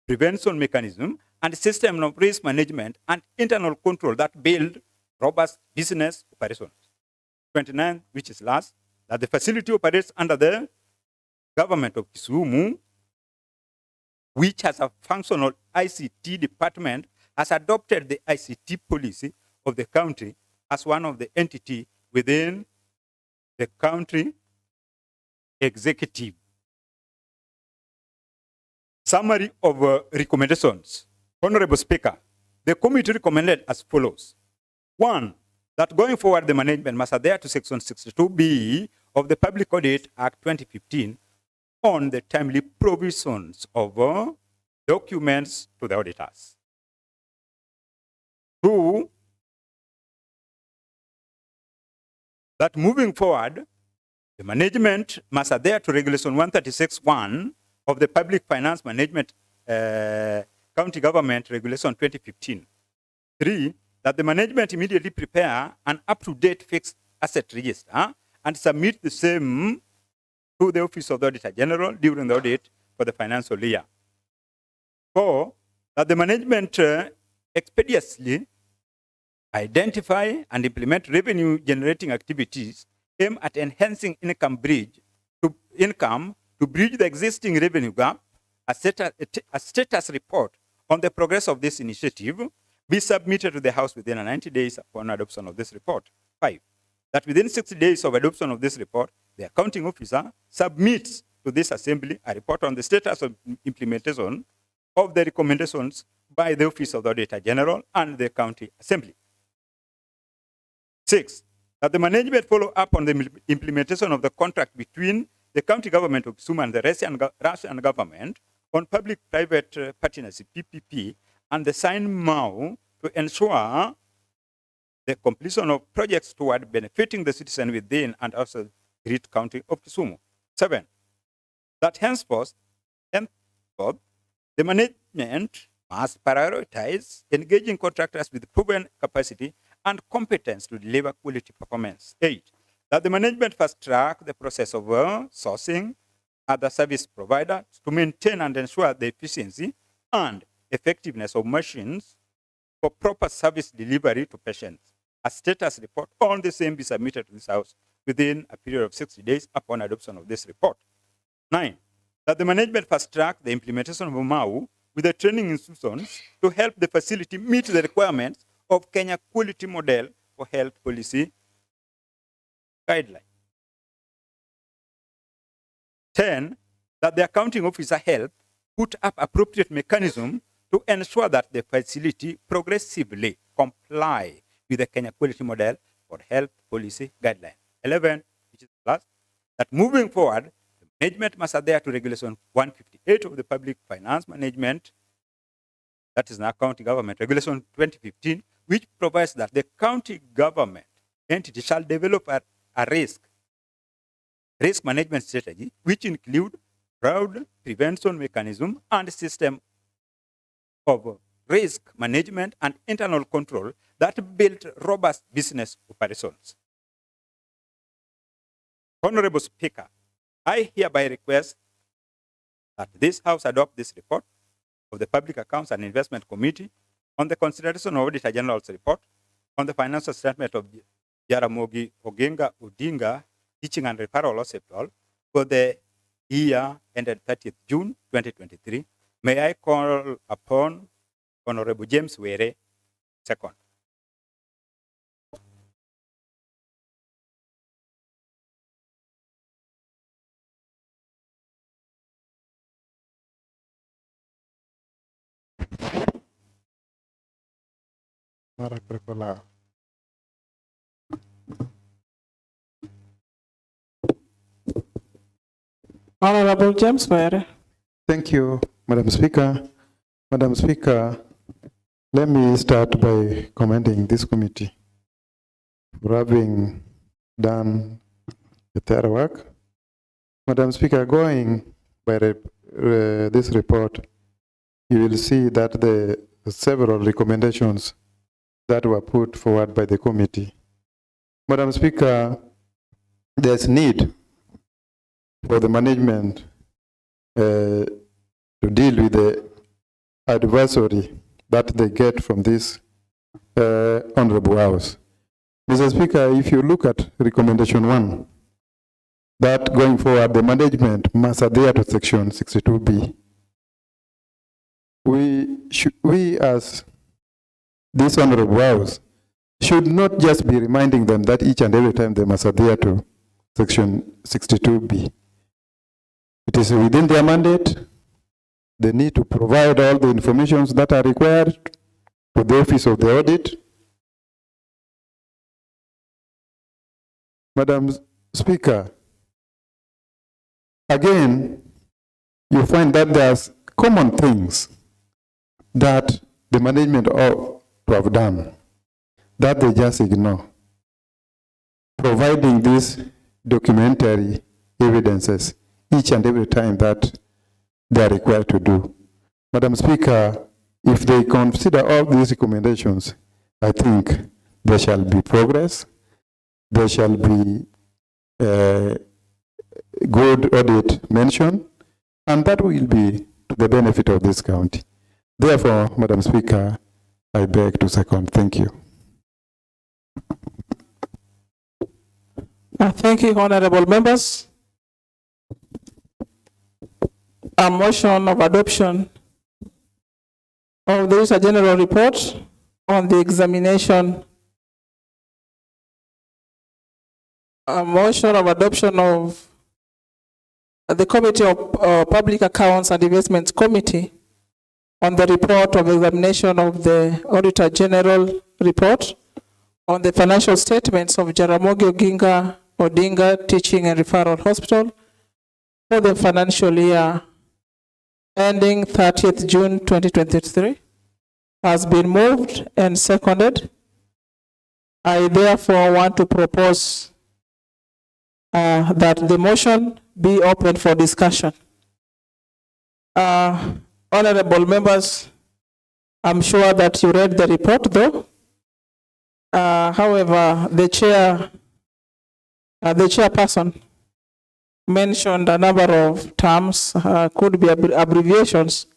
Speaker 12: prevention mechanism and system of risk management and internal control that build robust business operations. 29, which is last, that the facility operates under the government of Kisumu, which has a functional ICT department, has adopted the ICT policy of the county as one of the entity within the county executive. Summary of recommendations. Honorable Speaker, the committee recommended as follows. 1, that going forward, the management must adhere to Section 62B of the Public Audit Act 2015 on the timely provisions of documents to the auditors. 2, that moving forward, the management must adhere to Regulation 136(1) of the Public Finance Management County Government Regulation 2015. 3, that the management immediately prepare an up-to-date fixed asset register and submit the same to the Office of the Auditor General during the audit for the financial year. 4, that the management expeditiously identify and implement revenue-generating activities aimed at enhancing income to bridge the existing revenue gap. A status report on the progress of this initiative be submitted to the House within 90 days upon adoption of this report. 5, that within 60 days of adoption of this report, the accounting officer submits to this assembly a report on the status of implementation of the recommendations by the Office of the Auditor General and the County Assembly. 6, that the management follow up on the implementation of the contract between the county government of Kisumu and the Russian government on public-private partnership, PPP, and the signed MAU to ensure the completion of projects toward benefiting the citizen within and outside the great county of Kisumu. 7, that henceforth, the management must prioritize engaging contractors with proven capacity and competence to deliver quality performance. 8, that the management fast track the process of sourcing other service providers to maintain and ensure the efficiency and effectiveness of machines for proper service delivery to patients. A status report on the same be submitted to this House within a period of 60 days upon adoption of this report. 9, that the management fast track the implementation of MAU with the training institutions to help the facility meet the requirements of Kenya Quality Model for Health Policy Guideline. 10, that the accounting officer help put up appropriate mechanism to ensure that the facility progressively comply with the Kenya Quality Model for Health Policy Guideline. 11, which is the last, that moving forward, the management must adhere to Regulation 158 of the Public Finance Management, that is now County Government Regulation 2015, which provides that the county government entity shall develop a risk management strategy, which include fraud prevention mechanism and system of risk management and internal control that build robust business operations. Honorable Speaker, I hereby request that this House adopt this report of the Public Accounts and Investment Committee on the consideration of Auditor General's report on the financial statement of Jaramogi Oginga Odinga Teaching and Referral Hospital for the year ended 30th June 2023. May I call upon Honorable James Were Second.
Speaker 10: Honorable James Were.
Speaker 2: Thank you, Madam Speaker. Madam Speaker, let me start by commending this committee for having done a thorough work. Madam Speaker, going by this report, you will see that the several recommendations that were put forward by the committee. Madam Speaker, there's need for the management to deal with the advisory that they get from this Honorable House. Mr. Speaker, if you look at recommendation 1, that going forward the must adhere to section 62B. We as this Honorable House should not just be reminding them that each and every time they must adhere to section 62B. It is within their mandate. They need to provide all the information that are required to the Office of the Audit. Madam Speaker, again, you find that there's common things that the management ought to have done that they just ignore. Providing these documentary evidences each and every time that they are required to do. Madam Speaker, if they consider all these recommendations, I think there shall be progress, there shall be good audit mentioned, and that will be to the benefit of this county. Therefore, Madam Speaker, I beg to second. Thank you.
Speaker 10: Thank you, honorable members. A motion of adoption of the Auditor General report on the examination. A motion of adoption of the Committee of Public Accounts and Investments Committee on the report of examination of the Auditor General report on the financial statements of Jaramogi Oginga Odinga Teaching and Referral Hospital for the financial year ending 30th June 2023 has been moved and seconded. I therefore want to propose that the motion be open for discussion. Honorable members, I'm sure that you read the report though. However, the chairperson mentioned a number of terms, could be abbreviations,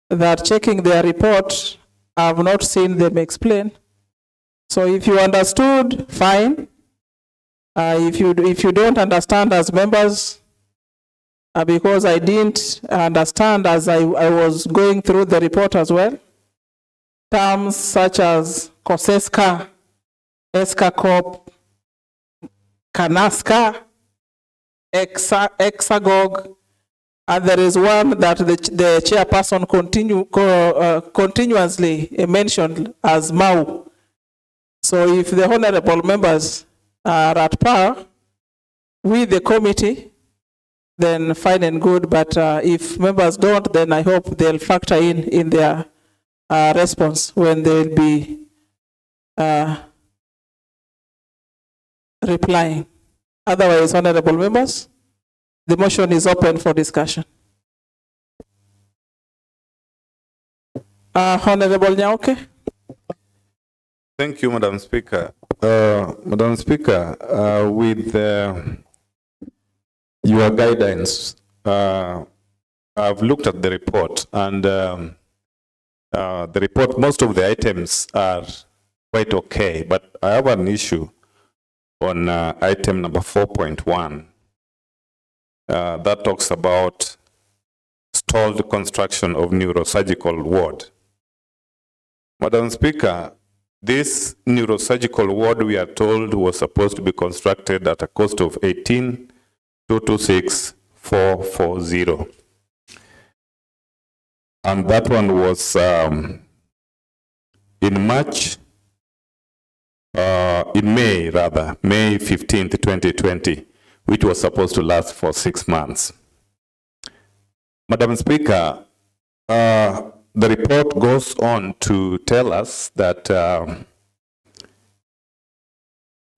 Speaker 10: that checking their report, I have not seen them explain. So if you understood, fine. If you don't understand as members, because I didn't understand as I was going through the report as well, terms such as COSESCA, ESCACOP, CANASCA, Exagog, and there is one that the chairperson continuously mentioned as MAU. So if the honorable members are at par with the committee, then fine and good, but if members don't, then I hope they'll factor in their response when they'll be replying. Otherwise, honorable members, the motion is open for discussion. Honorable Nyauke.
Speaker 6: Thank you, Madam Speaker. Madam Speaker, with your guidance, I've looked at the report, and the report, most of the items are quite okay, but I have an issue on item number 4.1 that talks about stalled construction of neurosurgical ward. Madam Speaker, this neurosurgical ward, we are told, was supposed to be constructed at a cost of 18,226,440. And that one was in May 15th, 2020, which was supposed to last for 6 months. Madam Speaker, the report goes on to tell us that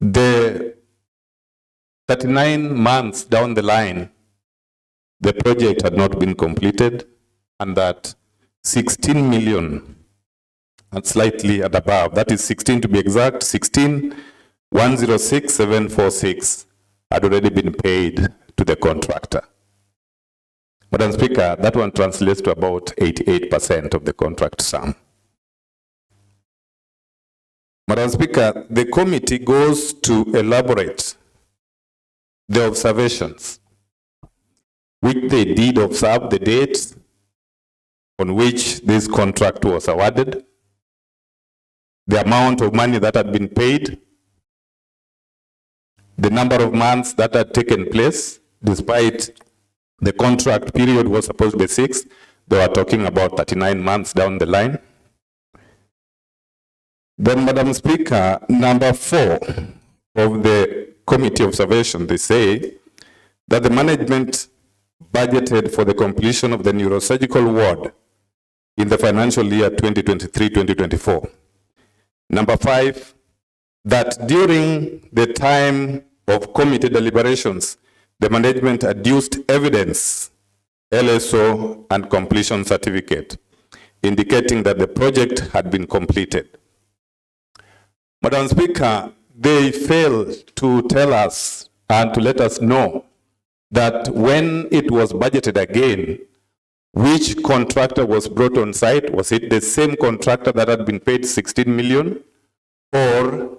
Speaker 6: the 39 months down the line, the project had not been completed, and that 16 million and slightly at above, that is 16 to be exact, 16,106,746 had already been paid to the contractor. Madam Speaker, that one translates to about 88% of the contract sum. Madam Speaker, the committee goes to elaborate the observations, which they did observe the date on which this contract was awarded, the amount of money that had been paid, the number of months that had taken place, despite the contract period was supposed to be 6. They were talking about 39 months down the line. Then, Madam Speaker, number 4 of the committee observation, they say that the management budgeted for the completion of the neurosurgical ward in the financial year 2023-2024. Number 5, that during the time of committee deliberations, the management adduced evidence, LSO, and completion certificate, indicating that the project had been completed. Madam Speaker, they failed to tell us and to let us know that when it was budgeted again, which contractor was brought on site? Was it the same contractor that had been paid 16 million, or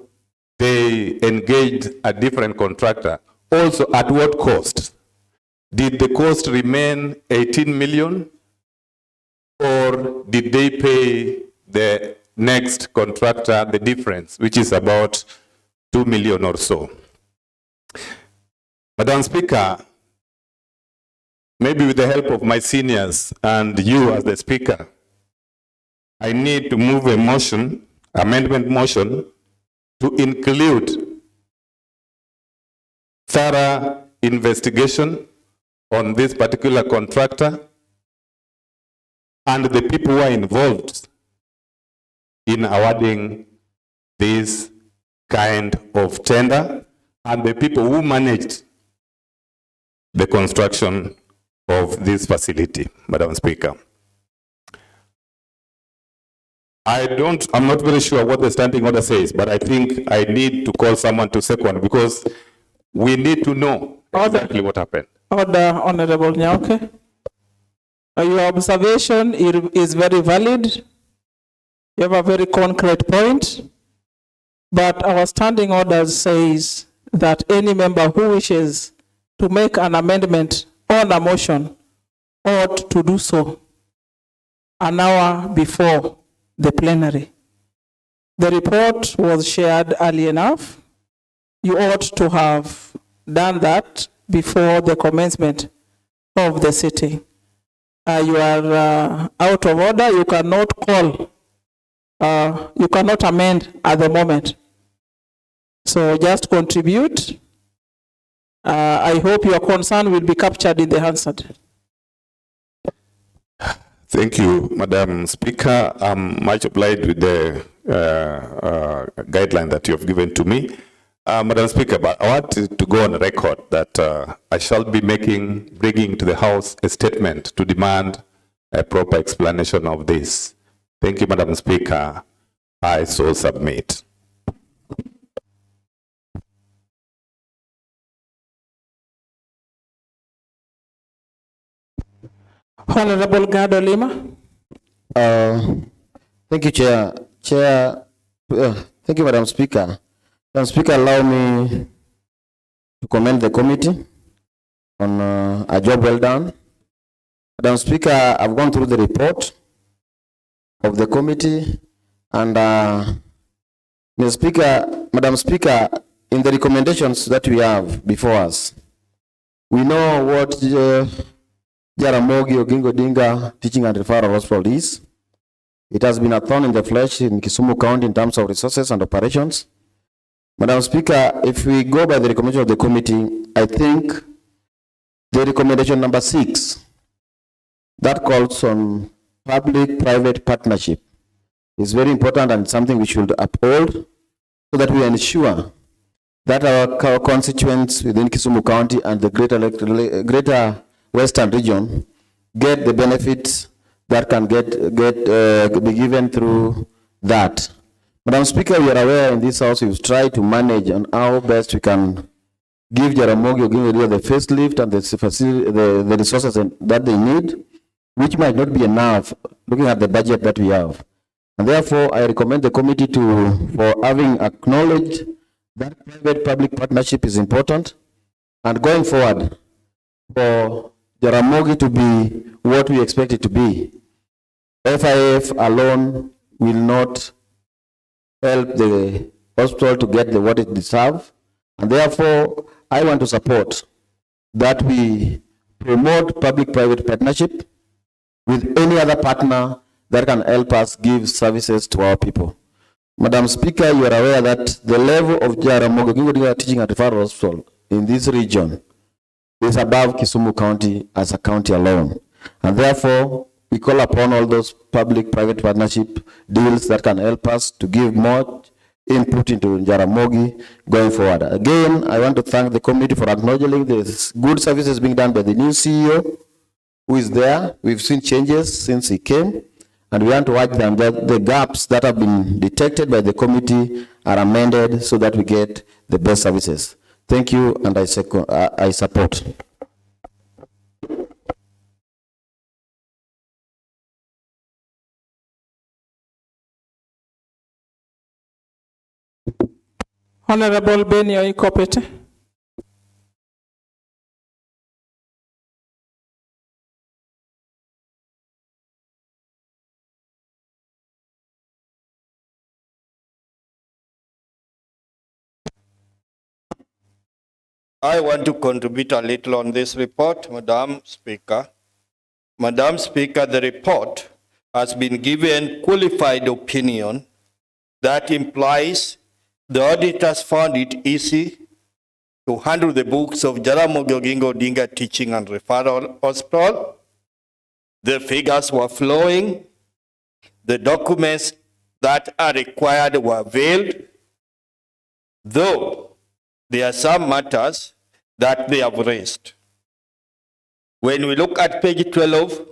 Speaker 6: they engaged a different contractor? Also, at what cost? Did the cost remain 18 million, or did they pay the next contractor the difference, which is about 2 million or so? Madam Speaker, maybe with the help of my seniors and you as the Speaker, I need to move a motion, amendment motion, to include thorough investigation on this particular contractor and the people who are involved in awarding this kind of tender and the people who managed the construction of this facility, Madam Speaker. I'm not very sure what the standing order says, but I think I need to call someone to second because we need to know exactly what happened.
Speaker 10: Order, Honorable Nyauke. Your observation is very valid. You have a very concrete point, but our standing order says that any member who wishes to make an amendment on a motion ought to do so an hour before the plenary. The report was shared early enough. You ought to have done that before the commencement of the sitting. You are out of order. You cannot call. You cannot amend at the moment. So just contribute. I hope your concern will be captured in the answered.
Speaker 6: Thank you, Madam Speaker. I'm much obliged with the guideline that you have given to me. Madam Speaker, but I want to go on record that I shall be bringing to the House a statement to demand a proper explanation of this. Thank you, Madam Speaker. I so submit.
Speaker 10: Honorable Gado Lima.
Speaker 13: Thank you, Chair. Thank you, Madam Speaker. Madam Speaker, allow me to commend the committee on a job well done. Madam Speaker, I've gone through the report of the committee And Mr. Speaker, Madam Speaker, in the recommendations that we have before us, we know what Jaramogi Oginga Odinga Teaching and Referral Hospital is. It has been a thorn in the flesh in Kisumu County in terms of resources and operations. Madam Speaker, if we go by the recommendation of the committee, I think the recommendation number 6 that calls on public-private partnership is very important and something we should uphold so that we ensure that our constituents within Kisumu County and the greater Western region get the benefits that can be given through that. Madam Speaker, we are aware in this house we've tried to manage on how best we can give Jaramogi Oginga the facelift and the resources that they need, which might not be enough looking at the budget that we have. And therefore, I recommend the committee for having acknowledged that private-public partnership is important, and going forward, for Jaramogi to be what we expect it to be. FIF alone will not help the hospital to get what it deserves, and therefore, I want to support that we promote public-private partnership with any other partner that can help us give services to our people. Madam Speaker, you are aware that the level of Jaramogi Oginga Odinga Teaching and Referral Hospital in this region is above Kisumu County as a county alone. And therefore, we call upon all those public-private partnership deals that can help us to give more input into Jaramogi going forward. Again, I want to thank the committee for acknowledging the good services being done by the new CEO who is there. We've seen changes since he came, and we want to urge them that the gaps that have been detected by the committee are amended so that we get the best services. Thank you, and I support.
Speaker 10: Honorable Benio Ikopete.
Speaker 8: I want to contribute a little on this report, Madam Speaker. Madam Speaker, the report has been given qualified opinion that implies the auditors found it easy to handle the books of Jaramogi Oginga Odinga Teaching and Referral Hospital. The figures were flowing. The documents that are required were veiled, though there are some matters that they have raised. When we look at page 12,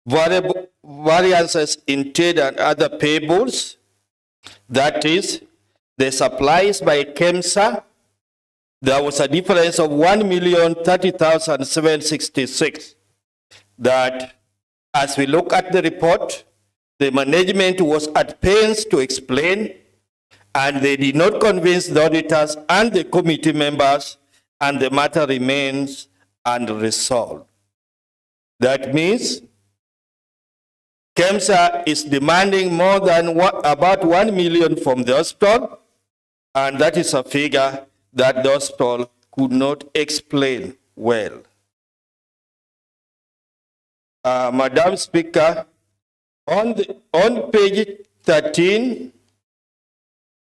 Speaker 8: variances in trade and other payables, that is, the supplies by KEMSA, there was a difference of 1,030,766. That, as we look at the report, the management was at pains to explain, and they did not convince the auditors and the committee members, and the matter remains unresolved. That means KEMSA is demanding more than about 1 million from the hospital, and that is a figure that the hospital could not explain well. Madam Speaker, on page 13,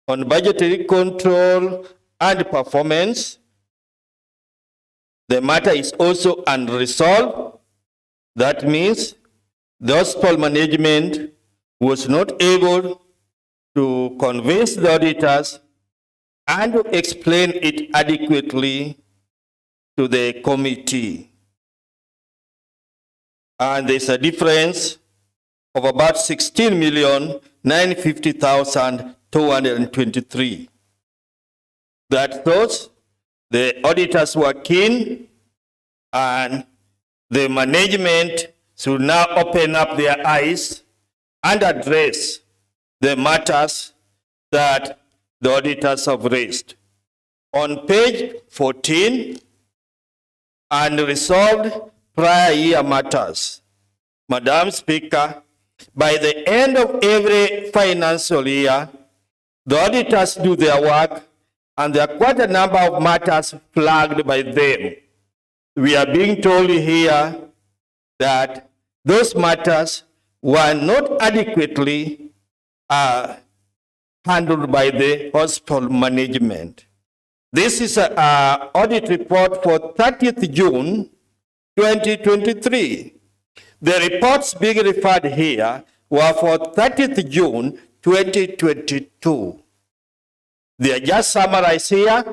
Speaker 8: on budgetary control and performance, the matter is also unresolved. That means the hospital management was not able to convince the auditors and to explain it adequately to the committee. And there's a difference of about 16,950,223. That those, the auditors were keen, and the management should now open up their eyes and address the matters that the auditors have raised. On page 14, unresolved prior year matters. Madam Speaker, By the end of every financial year, the auditors do their work and there are quite a number of matters flagged by them. We are being told here that those matters were not adequately handled by the hospital management. This is an audit report for 30th June 2023. The reports being referred here were for 30th June 2022. They are just summarized here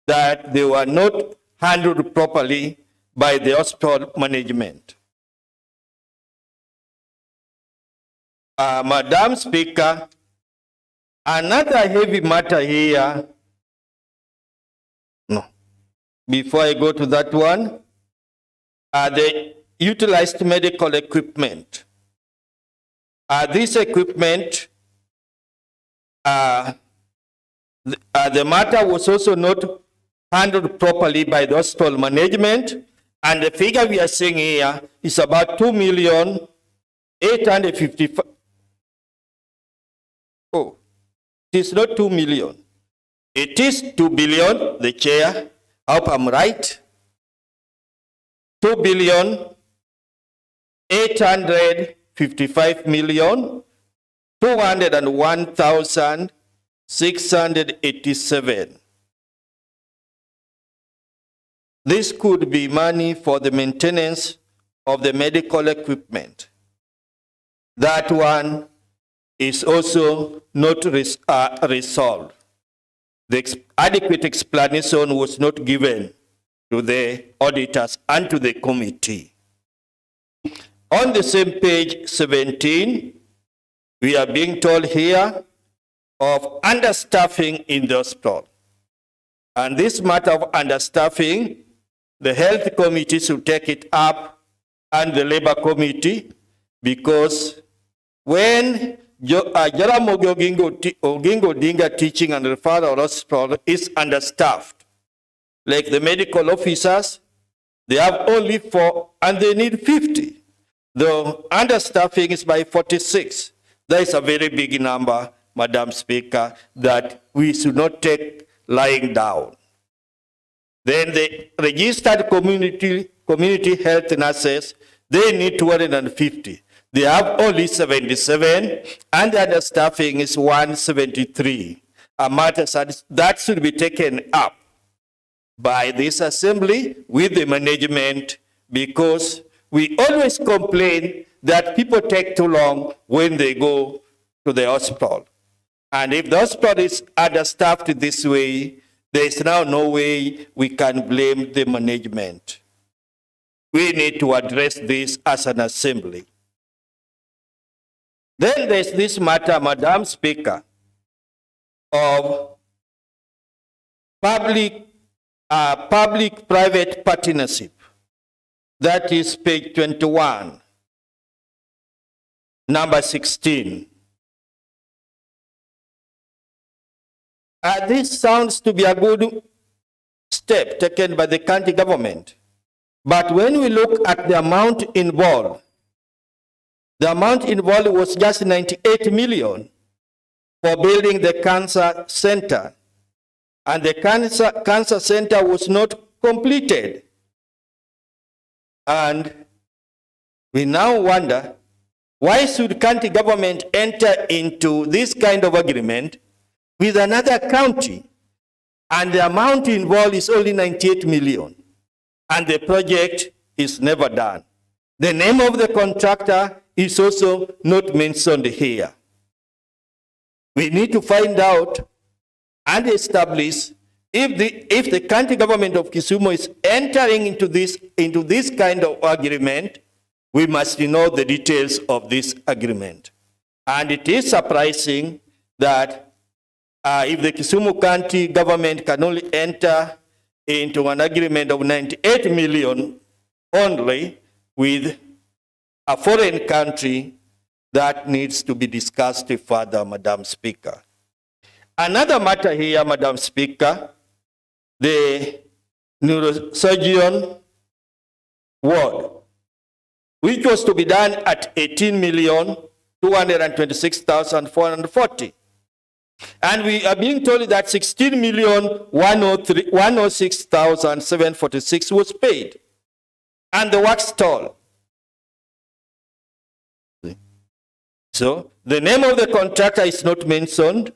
Speaker 8: that they were not handled properly by the hospital management. Madam Speaker, another heavy matter here, before I go to that one, are the utilized medical equipment. This equipment, the matter was also not handled properly by the hospital management, and the figure we are seeing here is about 2,855,000. Oh, it is not 2 million. It is 2 billion, the chair. I hope I'm right. 2,855,201,687. This could be money for the maintenance of the medical equipment. That one is also not resolved. The adequate explanation was not given to the auditors and to the committee. On the same page 17, we are being told here of understaffing in the hospital. And this matter of understaffing, the health committee should take it up and the labor committee, because when Jaramogi Oginga Odinga Teaching and Referral Hospital is understaffed, like the medical officers, they have only 4 and they need 50. The understaffing is by 46. That is a very big number, Madam Speaker, that we should not take lying down. Then the registered community health nurses, they need 250. They have only 77, and the understaffing is 173. A matter that should be taken up by this assembly with the management, because we always complain that people take too long when they go to the hospital. And if the hospital is understaffed this way, there is now no way we can blame the management. We need to address this as an assembly. Then there's this matter, Madam Speaker, of public-private partnership. That is page 21, number 16. This sounds to be a good step taken by the county government. But when we look at the amount involved was just 98 million for building the cancer center. And the cancer center was not completed. And we now wonder, why should county government enter into this kind of agreement with another county, and the amount involved is only 98 million, and the project is never done? The name of the contractor is also not mentioned here. We need to find out and establish if the county government of Kisumu is entering into this kind of agreement. We must know the details of this agreement. And it is surprising that if the Kisumu County government can only enter into an agreement of 98 million only with a foreign country, that needs to be discussed further, Madam Speaker. Another matter here, Madam Speaker, the neurosurgeon ward, which was to be done at 18 million, 226,440. And we are being told that 16,106,746 was paid. And the work stalled. So the name of the contractor is not mentioned.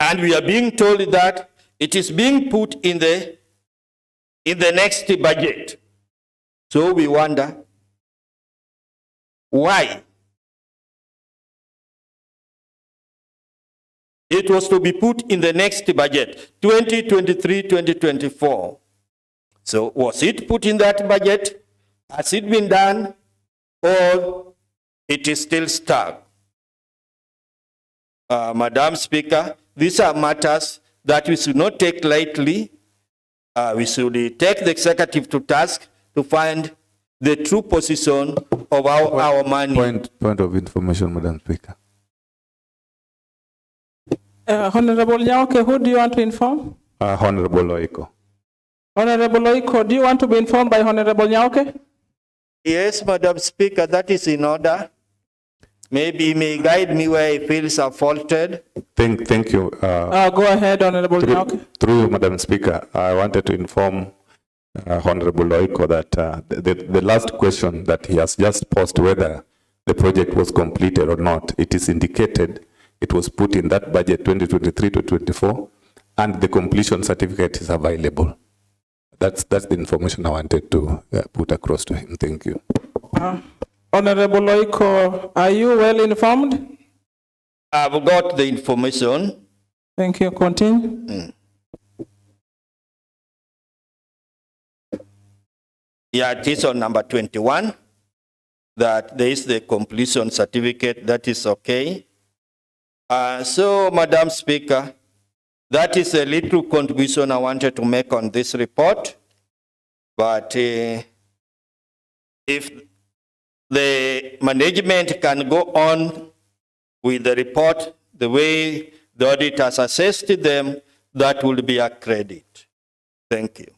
Speaker 8: And we are being told that it is being put in the next budget. So we wonder why it was to be put in the next budget, 2023-2024. So was it put in that budget? Has it been done? Or it is still stuck? Madam Speaker, these are matters that we should not take lightly. We should take the executive to task to find the true position of our money.
Speaker 6: Point of information, Madam Speaker.
Speaker 10: Honorable Nyauke, who do you want to inform?
Speaker 6: Honorable Oiko.
Speaker 10: Honorable Oiko, do you want to be informed by Honorable Nyauke?
Speaker 8: Yes, Madam Speaker, that is in order. Maybe he may guide me where he feels I've faulted.
Speaker 6: Thank you.
Speaker 10: Go ahead, Honorable Nyauke.
Speaker 6: Through you, Madam Speaker, I wanted to inform Honorable Oiko that the last question that he has just posed, whether the project was completed or not, it is indicated it was put in that budget 2023 to 24, and the completion certificate is available. That's the information I wanted to put across to him. Thank you.
Speaker 10: Honorable Oiko, are you well informed?
Speaker 8: I've got the information.
Speaker 10: Thank you. Continue.
Speaker 8: Yeah, it is on number 21 that there is the completion certificate. That is okay. So, Madam Speaker, that is a little contribution I wanted to make on this report. But if the management can go on with the report the way the auditors assessed them, that would be a credit. Thank you.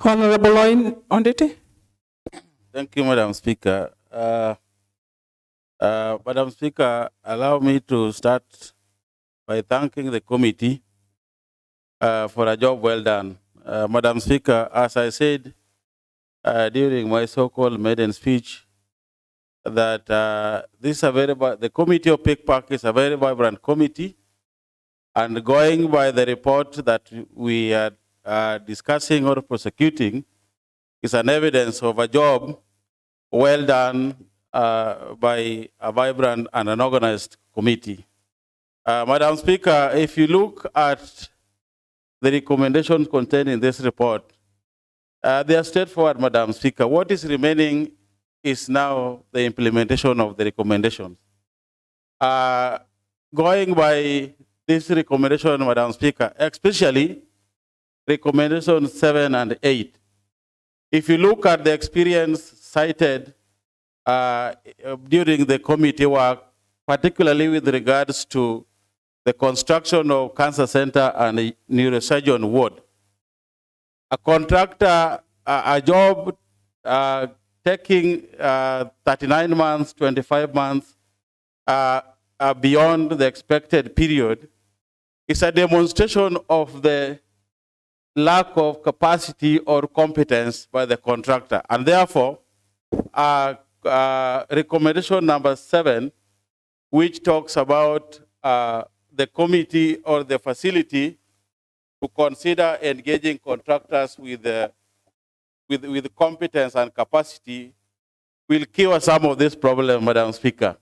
Speaker 10: Honorable Onditi.
Speaker 5: Thank you, Madam Speaker. Madam Speaker, allow me to start by thanking the committee for a job well done. Madam Speaker, as I said during my so-called maiden speech, that the committee of PICPAC is a very vibrant committee, and going by the report that we are discussing or prosecuting is an evidence of a job well done by a vibrant and an organized committee. Madam Speaker, if you look at the recommendations contained in this report, they are straightforward, Madam Speaker. What is remaining is now the implementation of the recommendations. Going by this recommendation, Madam Speaker, especially recommendations 7 and 8, if you look at the experience cited during the committee work, particularly with regards to the construction of cancer center and a neurosurgeon ward, a contractor, a job taking 39 months, 25 months beyond the expected period is a demonstration of the lack of capacity or competence by the contractor. And therefore, recommendation number 7, which talks about the committee or the facility to consider engaging contractors with competence and capacity, will cure some of this problem, Madam Speaker.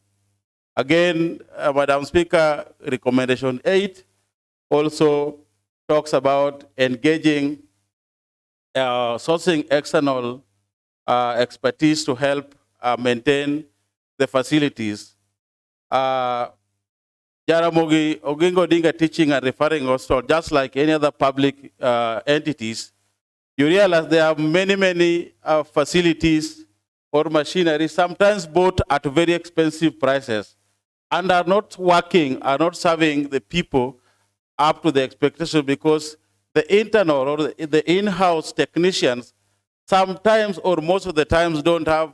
Speaker 5: Again, Madam Speaker, recommendation 8 also talks about engaging, sourcing external expertise to help maintain the facilities. Jaramogi Oginga Odinga Teaching and Referring Hospital, just like any other public entities, you realize there are many facilities or machinery, sometimes bought at very expensive prices, and are not working, are not serving the people up to the expectation, because the internal or the in-house technicians sometimes or most of the times don't have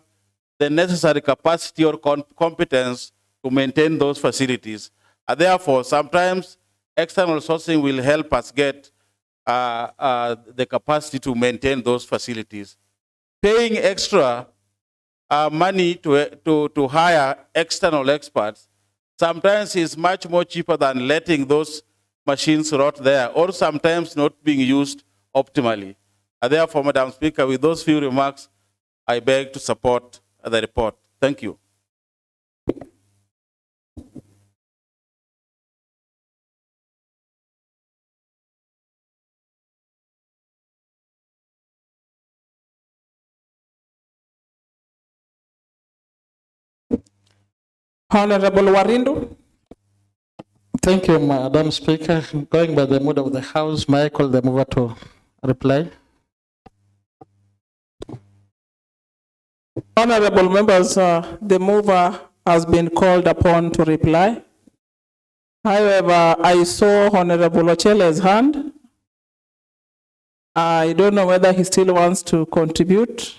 Speaker 5: the necessary capacity or competence to maintain those facilities. And therefore, sometimes external sourcing will help us get the capacity to maintain those facilities. Paying extra money to hire external experts sometimes is much more cheaper than letting those machines rot there, or sometimes not being used optimally. And therefore, Madam Speaker, with those few remarks, I beg to support the report. Thank you.
Speaker 10: Honorable Warindu.
Speaker 14: Thank you, Madam Speaker. Going by the mood of the House, may I call the mover to reply?
Speaker 10: Honorable members, the mover has been called upon to reply. However, I saw Honorable Ochele's hand. I don't know whether he still wants to contribute.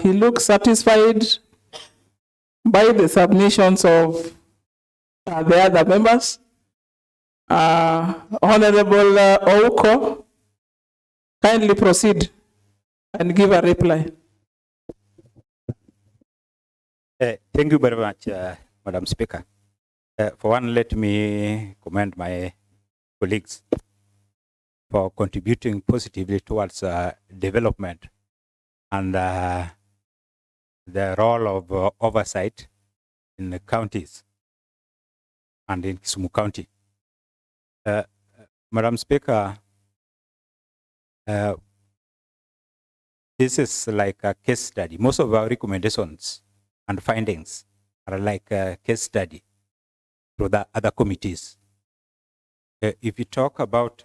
Speaker 10: He looks satisfied by the submissions of the other members. Honorable Ouko, kindly proceed and give a reply.
Speaker 12: Thank you very much, Madam Speaker. For one, let me commend my colleagues for contributing positively towards development and the role of oversight in the counties and in Kisumu County. Madam Speaker, this is like a case study. Most of our recommendations and findings are like a case study to the other committees. If you talk about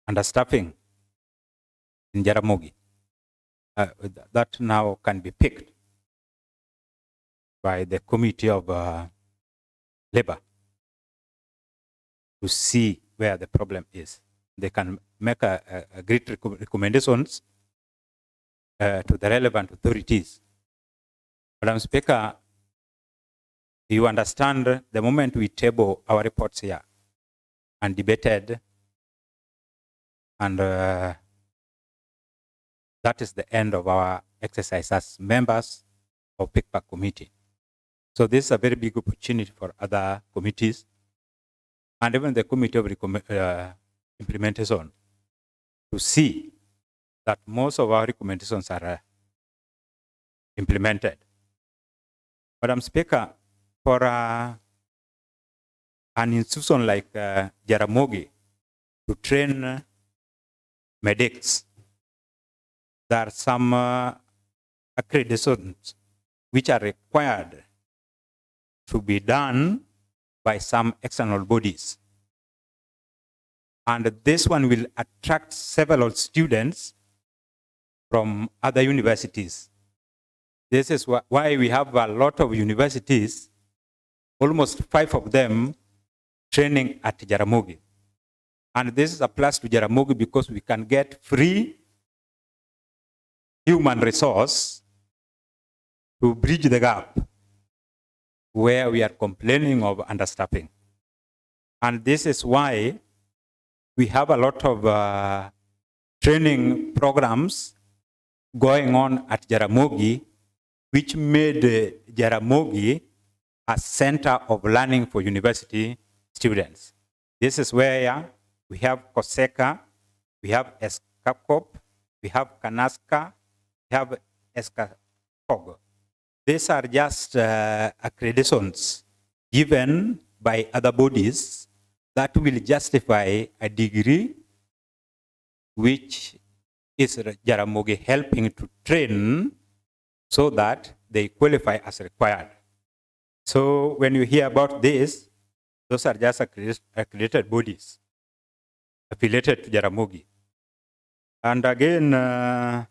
Speaker 12: understaffing in Jaramogi, that now can be picked by the Committee of Labor to see where the problem is. They can make a great recommendations to the relevant authorities. Madam Speaker, you understand the moment we table our reports here and debated, and that is the end of our exercise as members of PICPAC committee. So this is a very big opportunity for other committees and even the committee of implementation to see that most of our recommendations are implemented. Madam Speaker, for an institution like Jaramogi to train medics, there are some accreditations which are required to be done by some external bodies. And this one will attract several students from other universities. This is why we have a lot of universities, almost 5 of them training at Jaramogi. And this is a plus to Jaramogi because we can get free human resource to bridge the gap where we are complaining of understaffing. And this is why we have a lot of training programs going on at Jaramogi, which made Jaramogi a center of learning for university students. This is where we have COSECA, we have ESCACOP, we have CANASCA, we have ESCACOG. These are just accreditations given by other bodies that will justify a degree which is Jaramogi helping to train so that they qualify as required. So when you hear about this, those are just accredited bodies affiliated to Jaramogi. And again,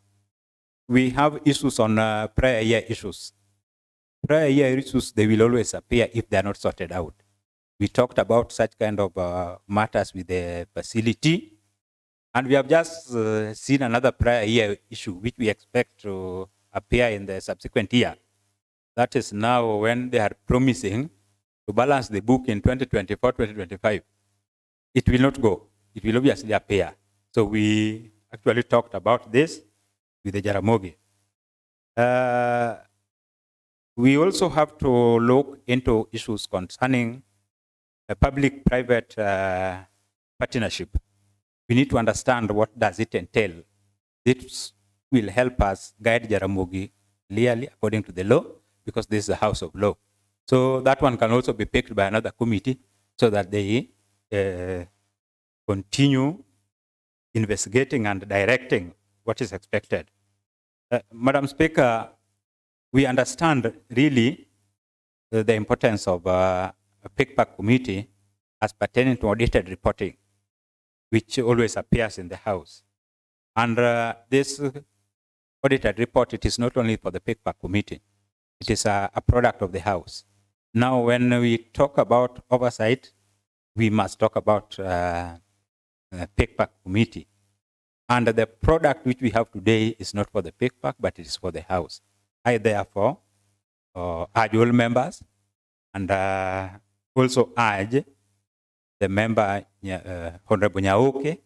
Speaker 12: we have issues on prior year issues. Prior year issues, they will always appear if they are not sorted out. We talked about such kind of matters with the facility And we have just seen another prior year issue, which we expect to appear in the subsequent year. That is now when they are promising to balance the book in 2024, 2025. It will not go. It will obviously appear. So we actually talked about this with the Jaramogi. We also have to look into issues concerning a public-private partnership. We need to understand what does it entail. This will help us guide Jaramogi clearly according to the law, because this is a house of law. So that one can also be picked by another committee so that they continue investigating and directing what is expected. Madam Speaker, we understand really the importance of a PICPAC committee as pertaining to audited reporting, which always appears in the House. And this audited report, it is not only for the PICPAC committee, it is a product of the House. Now, when we talk about oversight, we must talk about PICPAC committee. And the product which we have today is not for the PICPAC, but it is for the House. I therefore urge all members and also urge the member, Honorable Nyaoke,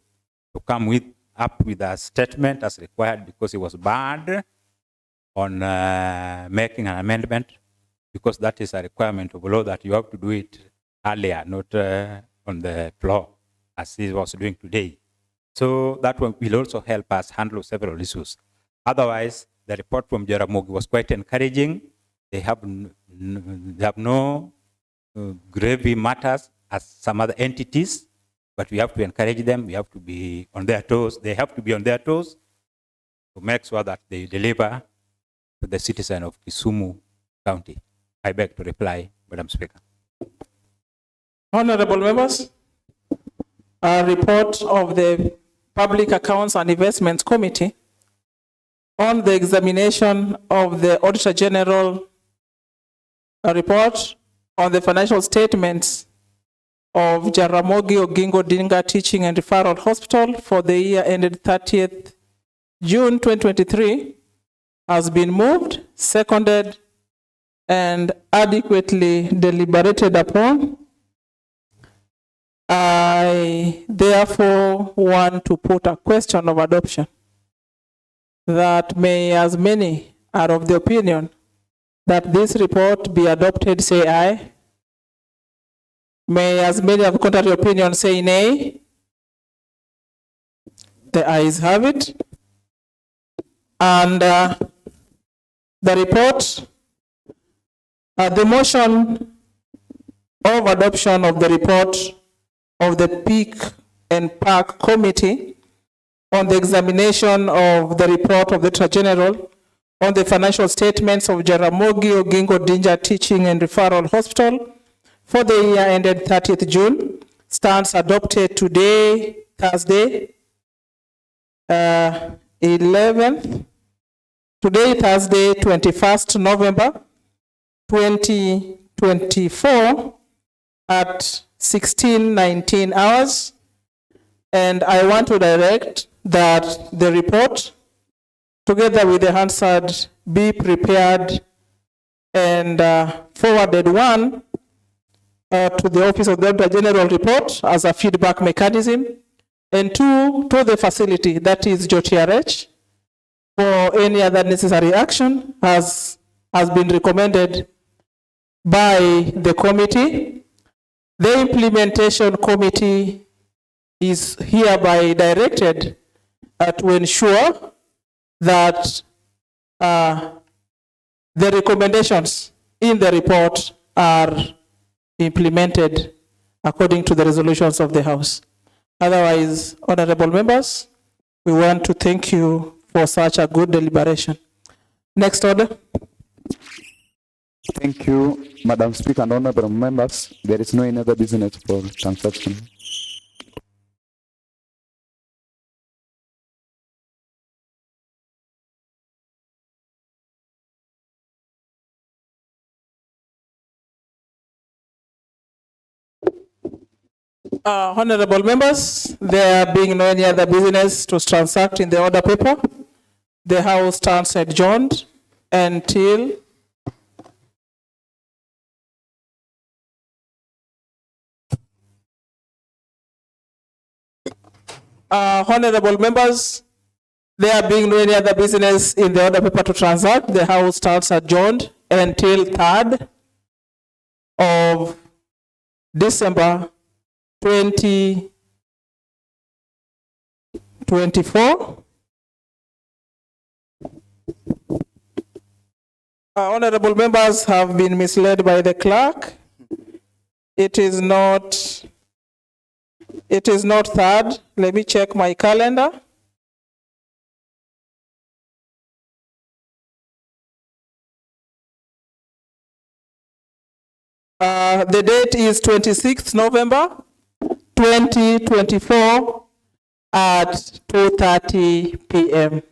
Speaker 12: to come up with a statement as required, because he was barred on making an amendment, because that is a requirement of law that you have to do it earlier, not on the floor, as he was doing today. So that one will also help us handle several issues. Otherwise, the report from Jaramogi was quite encouraging. They have no grave matters as some other entities, but we have to encourage them. We have to be on their toes. They have to be on their toes to make sure that they deliver to the citizen of Kisumu County. I beg to reply, Madam Speaker.
Speaker 10: Honorable members, a report of the Public Accounts and Investments Committee on the examination of the Auditor General report on the financial statements of Jaramogi Oginga Odinga Teaching and Referral Hospital for the year ended 30th June 2023 has been moved, seconded, and adequately deliberated upon. I therefore want to put a question of adoption that may, as many are of the opinion that this report be adopted, say aye. May, as many of contrary opinion, say nay. The ayes have it. And the report, the motion of adoption of the report of the PIC and PAC Committee on the examination of the report of the Auditor General on the financial statements of Jaramogi Oginga Odinga Teaching and Referral Hospital for the year ended 30th June stands adopted today, Thursday, 11th, today, Thursday, 21st November, 2024 at 16:19 hours. And I want to direct that the report, together with the Hansard, be prepared and forwarded, one, to the Office of the Auditor General report as a feedback mechanism, and two, to the facility, that is JOTRH, for any other necessary action as has been recommended by the committee. The implementation committee is hereby directed to ensure that the recommendations in the report are implemented according to the resolutions of the House. Otherwise, honorable members, we want to thank you for such a good deliberation. Next order.
Speaker 2: Thank you, Madam Speaker and honorable members. There is no any other business for transaction.
Speaker 10: Honorable members, there being no any other business to transact in the order paper, the House stands adjourned until honorable members, there being no any other business in the order paper to transact, the House stands adjourned until 3rd of December 2024. Honorable members have been misled by the clerk. It is not 3rd. Let me check my calendar. The date is 26th November 2024 at 2:30 p.m.